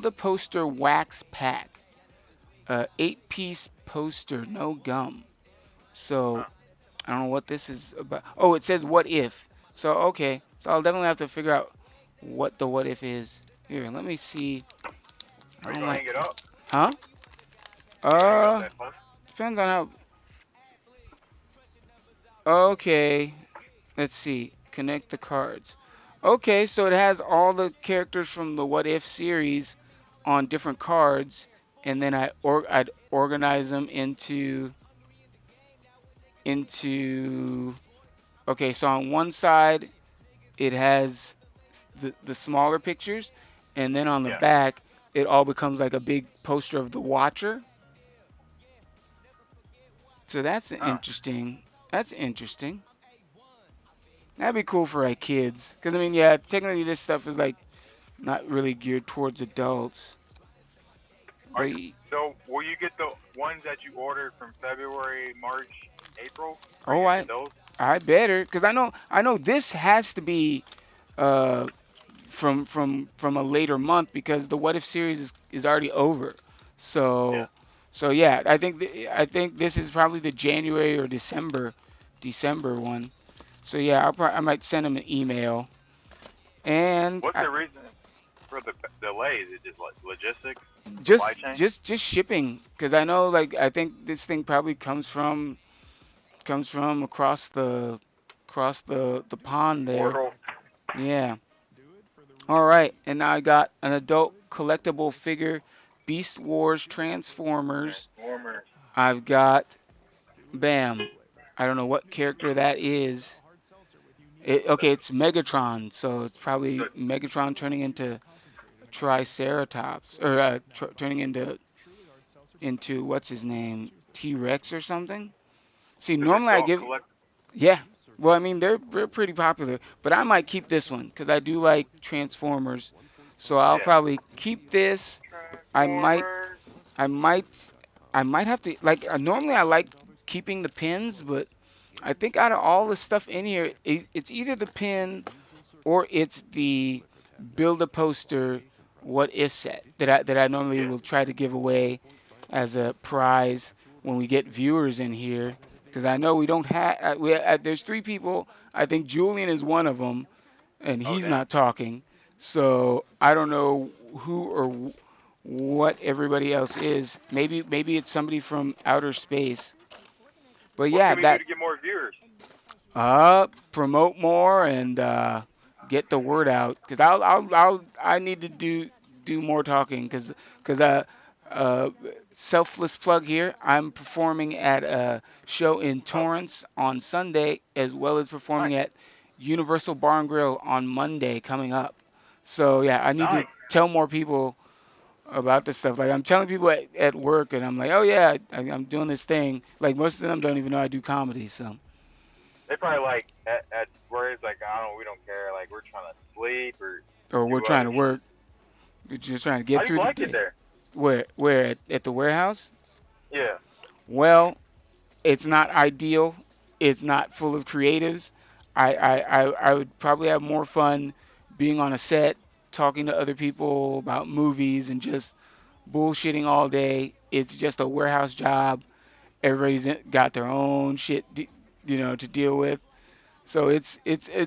a poster wax pack, 8-piece poster, no gum. So Huh. I don't know what this is about. Oh, it says what if. So okay. So I'll definitely have to figure out what the what if is. Here, let me see. Are you Oh gonna my, hang it up? huh? You gonna hang up Uh, that post? depends on how. Okay, let's see. Connect the cards. Okay, so it has all the characters from the What If series on different cards, and then I'd organize them into. Okay, so on one side it has the smaller pictures, and then on the Yeah. back it all becomes like a big poster of the Watcher. So that's Huh. interesting. That's interesting. That'd be cool for like kids, because I mean, yeah, technically this stuff is like not really geared towards adults. Are But you, so will you get the ones that you ordered from February, March, April? Are you oh, gonna I get those? I better, because I know this has to be uh from a later month because the What If series is already over. Yeah. So yeah, I think this is probably the January or December one. So yeah, I might send him an email and What's the reason for the delay? Is it just like logistics, supply just chain? just shipping, because I know, like, I think this thing probably comes from across the pond there. Portal. Yeah. All right, and now I got an adult collectible figure, Beast Wars Transformers. Transformers. I've got, bam. I don't know what character that is. Okay, it's Megatron, so it's probably So, Megatron turning into Triceratops, or turning into what's his name, T-Rex or something. See, so the normally I adult give, collect. yeah. Well, I mean they're pretty popular, but I might keep this one because I do like Transformers. So I'll Yeah. probably keep this. I might Transformers. I might I might have to, like, normally I like keeping the pins, but I think out of all the stuff in here, it's either the pin or it's the build a poster what if set that I normally Yeah. will try to give away as a prize when we get viewers in here, because I know we don't have there's 3 people. I think Julian is one of them, and Oh he's damn. not talking. So I don't know who or what everybody else is. Maybe it's somebody from outer space. But What yeah, can we do that to get more viewers? promote more and get the word out. Cause I need to do more talking. Cause uh, selfless plug here. I'm performing at a show in Oh, Torrance on Sunday, as well as nice. performing at Universal Bar and Grill on Monday coming up. So yeah, I need to Nice. tell more people about this stuff. Like, I'm telling people at work, and I'm like, oh yeah, I'm doing this thing. Like, most of them don't even know I do comedy. So They probably like at where it's like, I don't know, we don't care. Like, we're trying to sleep or Or we're do trying other to shit. work. We're just trying to How get do you through the like it day. there? Where at the warehouse? Yeah. Well, it's not ideal. It's not full of creatives. I would probably have more fun being on a set, talking to other people about movies and just bullshitting all day. It's just a warehouse job. Everybody's got their own shit, to deal with. So it's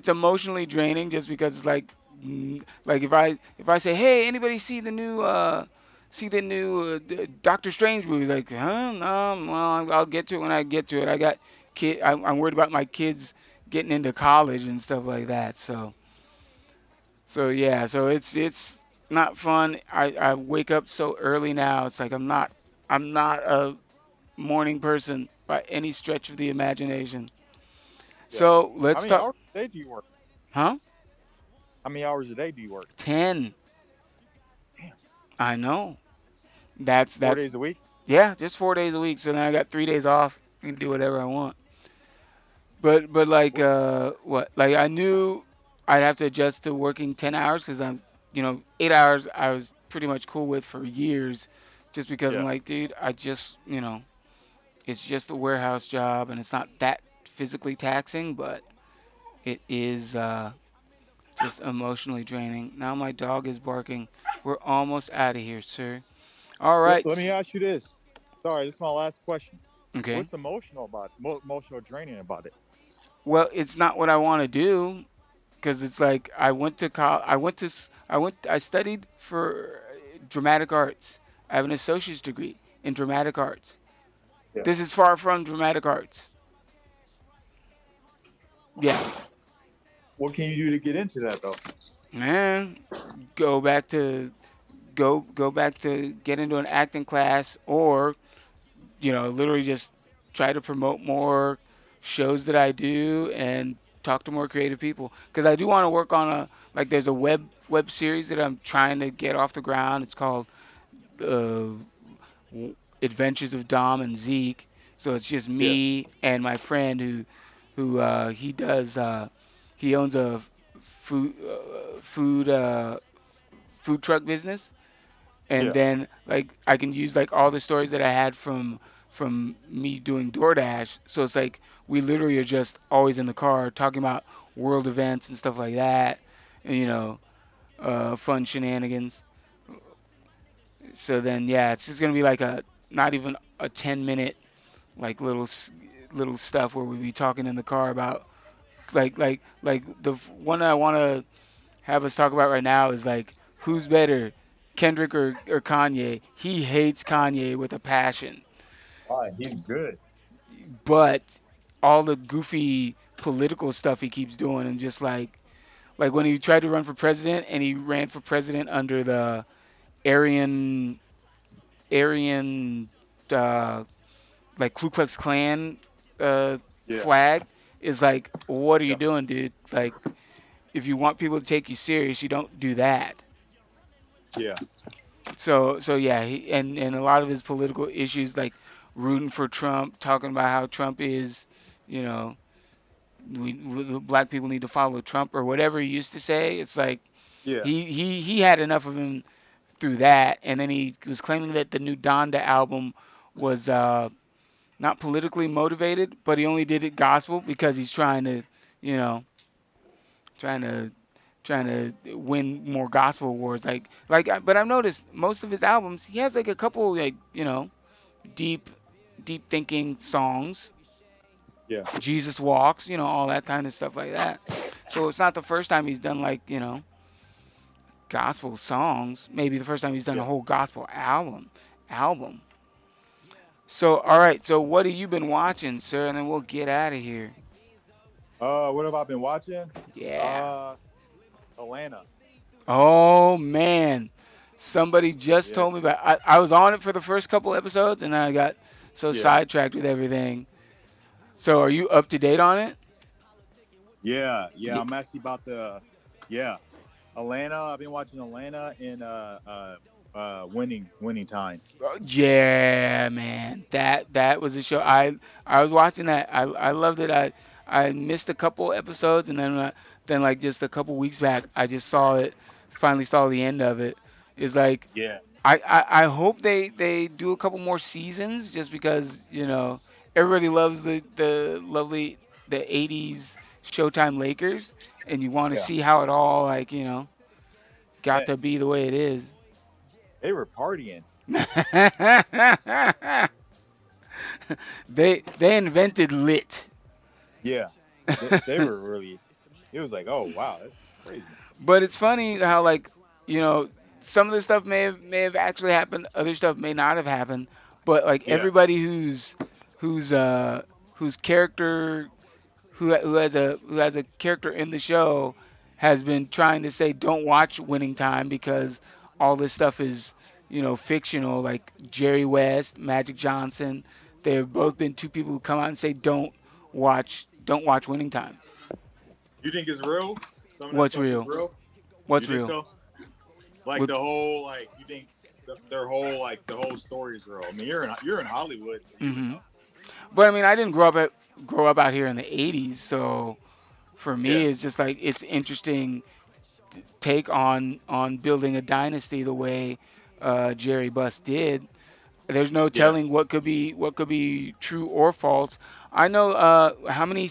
emotionally draining just because it's like like if I say, hey, anybody see the new Doctor Strange movie? Like, huh? No, well, I'll get to it when I get to it. I got I'm worried about my kids getting into college and stuff like that. So yeah, so it's not fun. I wake up so early now. It's like I'm not a morning person by any stretch of the imagination. Yeah. So How let's many talk, hours a day do you work? huh? How many hours a day do you work? 10. Damn. I know. That's Four that's days a week? yeah, just 4 days a week. So then I got 3 days off. I can do whatever I want. But like What? what? Like I knew I'd have to adjust to working 10 hours because I'm 8 hours I was pretty much cool with for years, just because I'm Yeah. like, dude, I just it's just a warehouse job and it's not that physically taxing, but it is just emotionally draining. Now my dog is barking. We're almost out of here, sir. All right. Let me ask you this. Sorry, this is my last question. Okay. What's emotional about it? Emotional draining about it? Well, it's not what I want to do because it's like I went to I went to I studied for dramatic arts. I have an associate's degree in dramatic arts. Yeah. This is far from dramatic arts. Yeah. What can you do to get into that though? Man, go back to go back to get into an acting class, or literally just try to promote more shows that I do and talk to more creative people. Because I do want to work on there's a web series that I'm trying to get off the ground. It's called uh, Adventures of Dom and Zeke. So it's just Yeah. me and my friend who he owns a food food truck business, and Yeah. then like I can use like all the stories that I had from me doing DoorDash. So it's like we literally are just always in the car talking about world events and stuff like that, and fun shenanigans. So then yeah, it's just gonna be like a not even a 10 minute like little stuff where we be talking in the car about like the one I want to have us talk about right now is like who's better, Kendrick or Kanye. He hates Kanye with a passion, Why? He's good. but all the goofy political stuff he keeps doing and just like when he tried to run for president and he ran for president under the Aryan Aryan uh, like Ku Klux Klan Yeah. flag is like, what are you Yeah. doing, dude? Like, if you want people to take you serious, you don't do that. Yeah. So yeah, and a lot of his political issues, like rooting for Trump, talking about how Trump is, you know, black people need to follow Trump or whatever he used to say. It's like Yeah. he had enough of him through that, and then he was claiming that the new Donda album was not politically motivated, but he only did it gospel because he's trying to, you know, trying to trying to win more gospel awards. But I've noticed most of his albums, he has like a couple like deep, deep thinking songs. Yeah. Jesus Walks, all that kind of stuff like that. So it's not the first time he's done like gospel songs. Maybe the first time he's done a Yeah. whole gospel album. So all right, so what have you been watching, sir? And then we'll get out of here. What have I been watching? Yeah. Atlanta. Oh man, somebody just Yeah. told me about. I was on it for the first couple episodes, and then I got so Yeah. sidetracked with everything. So are you up to date on it? Yeah. Yeah. I'm actually about to. Yeah. Atlanta. I've been watching Atlanta in winning time. Yeah, man. That was a show. I was watching that. I loved it. I missed a couple episodes, and then like just a couple weeks back, I just saw it. Finally saw the end of it. It's like Yeah, I hope they do a couple more seasons, just because everybody loves the lovely the '80s Showtime Lakers, and you want to yeah. see how it all like got Man, to be the way it is. they were partying. They invented lit. Yeah, they were really. It was like, oh wow, this is crazy. But it's funny how like you know some of the stuff may have actually happened, other stuff may not have happened. But like Yeah, everybody who's whose character who has a character in the show has been trying to say don't watch Winning Time because all this stuff is fictional. Like Jerry West, Magic Johnson, they've both been two people who come out and say don't watch Winning Time. you think it's real? Some of that What's stuff is real? real. You What's think real? so? Like What, the whole like you think their whole like the whole story is real. I mean, you're in Hollywood, so you would hmm know. But I mean, I didn't grow up out here in the '80s, so for Yeah, me, it's just like it's interesting take on building a dynasty the way Jerry Buss did. There's no yeah. telling what could be true or false. I know how many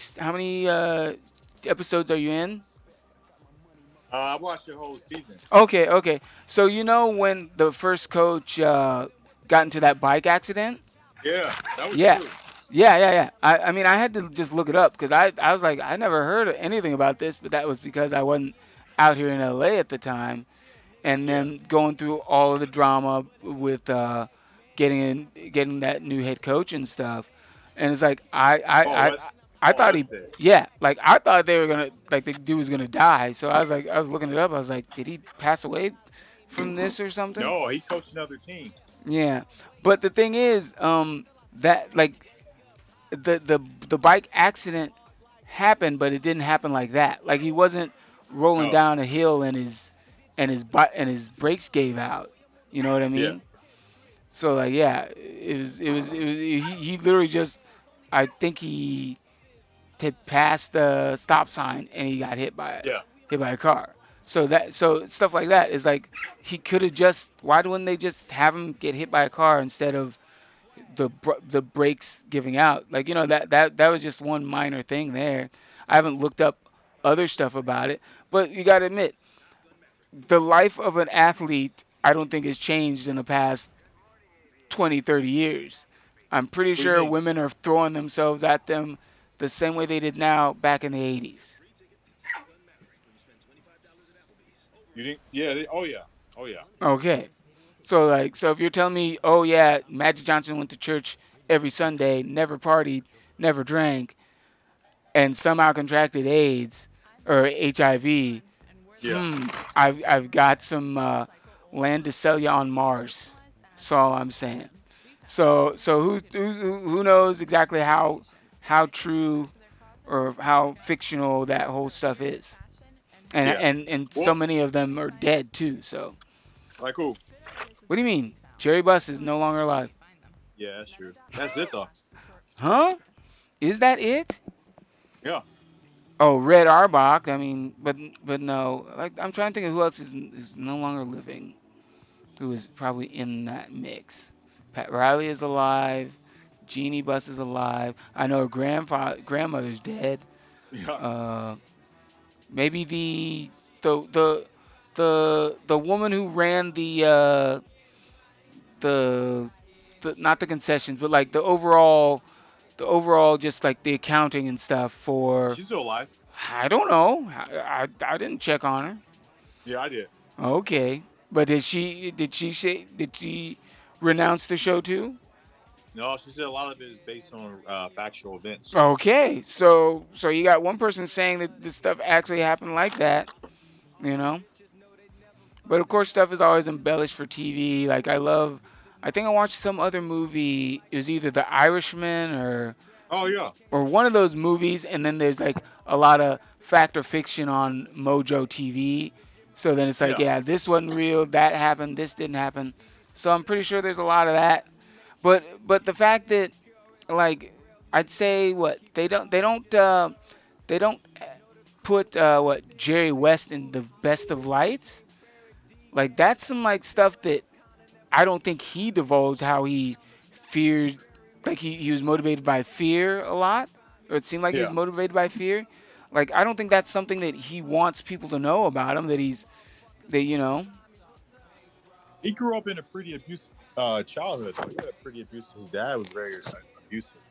episodes are you in? I watched the whole season. Okay, okay. So when the first coach got into that bike accident? Yeah, that was Yeah. true. Yeah. I mean, I had to just look it up because I was like, I never heard of anything about this, but that was because I wasn't out here in LA at the time. And Yeah. then going through all of the drama with getting that new head coach and stuff. And it's like Oh, I thought that's it. yeah, like I thought they were gonna like the dude was gonna die. So I was looking it up. I was like, did he pass away from this or something? No, he coached another team. Yeah, but the thing is, that like the bike accident happened, but it didn't happen like that. Like he wasn't rolling No. down a hill and his brakes gave out. You know what I Yeah. mean? So like yeah, it was he literally just I think he had passed the stop sign and he got Yeah. hit by a car. So stuff like that is like he could have just why wouldn't they just have him get hit by a car instead of the brakes giving out? Like that was just one minor thing there. I haven't looked up other stuff about it, but you got to admit the life of an athlete I don't think has changed in the past 20, 30 years. I'm pretty What do you sure think? women are throwing themselves at them the same way they did now back in the 80s. You think? Yeah. Oh yeah. Oh yeah. Okay. So if you're telling me, oh yeah, Magic Johnson went to church every Sunday, never partied, never drank, and somehow contracted AIDS or HIV, Yeah. I've got some land to sell you on Mars. That's all I'm saying. So who knows exactly how true or how fictional that whole stuff is, and Yeah. and and so Well, many of them are dead too. So like who? what do you mean? Jerry Buss is no longer alive? Yeah, that's true. That's it though. Huh? Is that it? Yeah. Oh, Red Arbach. I mean, but no. Like I'm trying to think of who else is no longer living, who is probably in that mix. Pat Riley is alive. Jeannie Buss is alive. I know her grandmother's dead. Yeah. Uh, maybe the the the woman who ran the not the concessions, but like the overall just like the accounting and stuff for She's still alive. I don't know. I didn't check on her. Yeah, I did. Okay, but did she renounce the show too? No, she said a lot of it is based on factual events. Okay, so you got one person saying that this stuff actually happened like that, you know. But of course, stuff is always embellished for TV. Like I think I watched some other movie. It was either The Irishman Oh yeah. or one of those movies, and then there's like a lot of fact or fiction on Mojo TV. So then it's like, Yeah. yeah, this wasn't real, that happened, this didn't happen. So I'm pretty sure there's a lot of that. But the fact that like I'd say what they don't they don't put what Jerry West in the best of lights. Like that's some like stuff that I don't think he divulged how he feared, like he was motivated by fear a lot, or it seemed like he was Yeah. motivated by fear. Like I don't think that's something that he wants people to know about him. That he's that you know. He grew up in a pretty abusive childhood. Though. He had a pretty abusive. His dad was very abusive.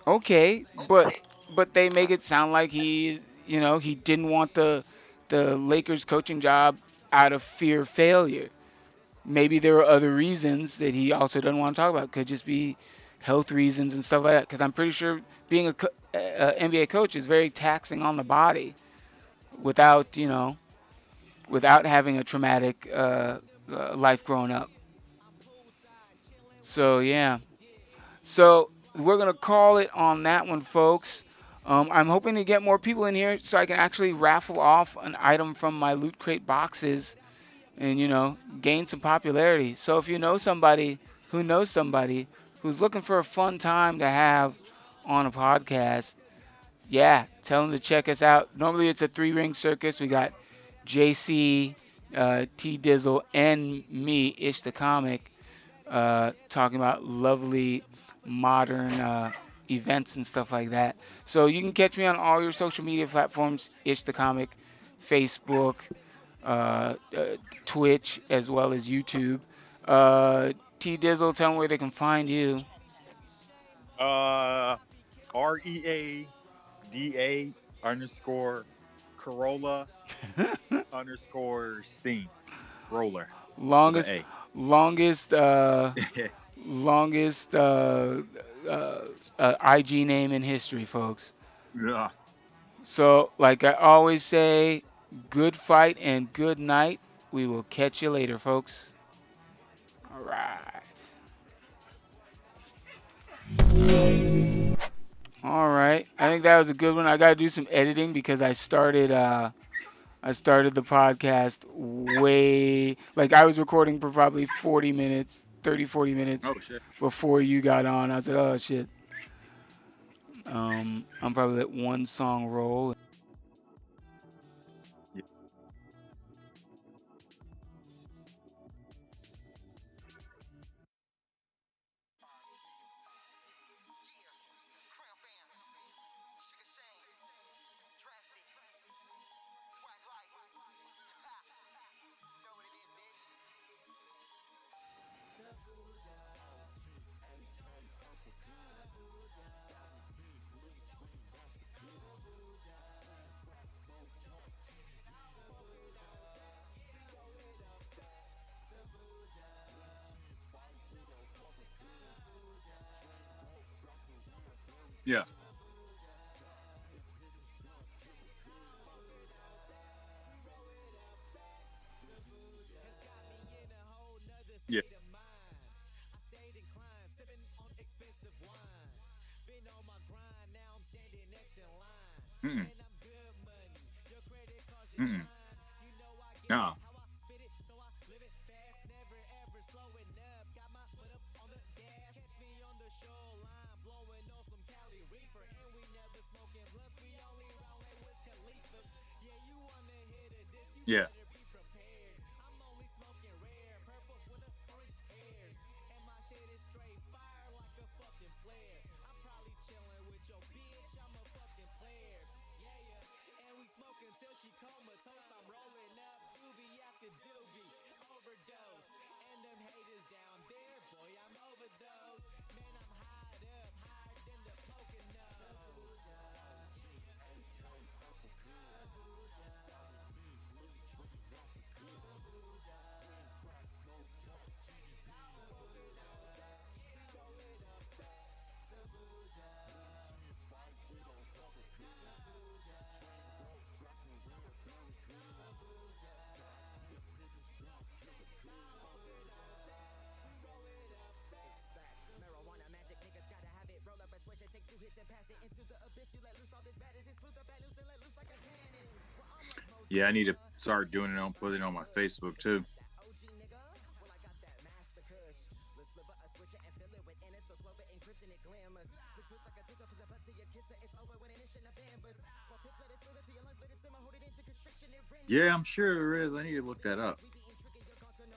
Okay, but they make it sound like he didn't want the Lakers coaching job out of fear of failure. Maybe there are other reasons that he also doesn't want to talk about. Could just be health reasons and stuff like that. Because I'm pretty sure being a NBA coach is very taxing on the body without without having a traumatic life growing up. So yeah. So we're gonna call it on that one, folks. I'm hoping to get more people in here so I can actually raffle off an item from my loot crate boxes and gain some popularity. So if you know somebody who knows somebody who's looking for a fun time to have on a podcast, yeah, tell them to check us out. Normally it's a 3-ring circus. We got JC, T Dizzle, and me, Ish the Comic, talking about lovely modern events and stuff like that. So you can catch me on all your social media platforms, Ish the Comic, Facebook, uh, uh, Twitch, as well as YouTube. T Dizzle, tell them where they can find you. READA underscore Corolla underscore Steam roller with longest, an longest, A. longest IG name in history, folks. Yeah. So, like I always say, good fight and good night. We will catch you later, folks. All right. All right. I think that was a good one. I got to do some editing because I started the podcast way like I was recording for probably 40 minutes, 30 40 minutes Oh shit. before you got on. I was like, "Oh shit." I'm probably let one song roll. Yeah. Yeah. Yeah. Mm-mm. Mm-mm. No. Yeah. Yeah, I need to start doing it on putting it on my Facebook too. Yeah, I'm sure there is. I need to look that up.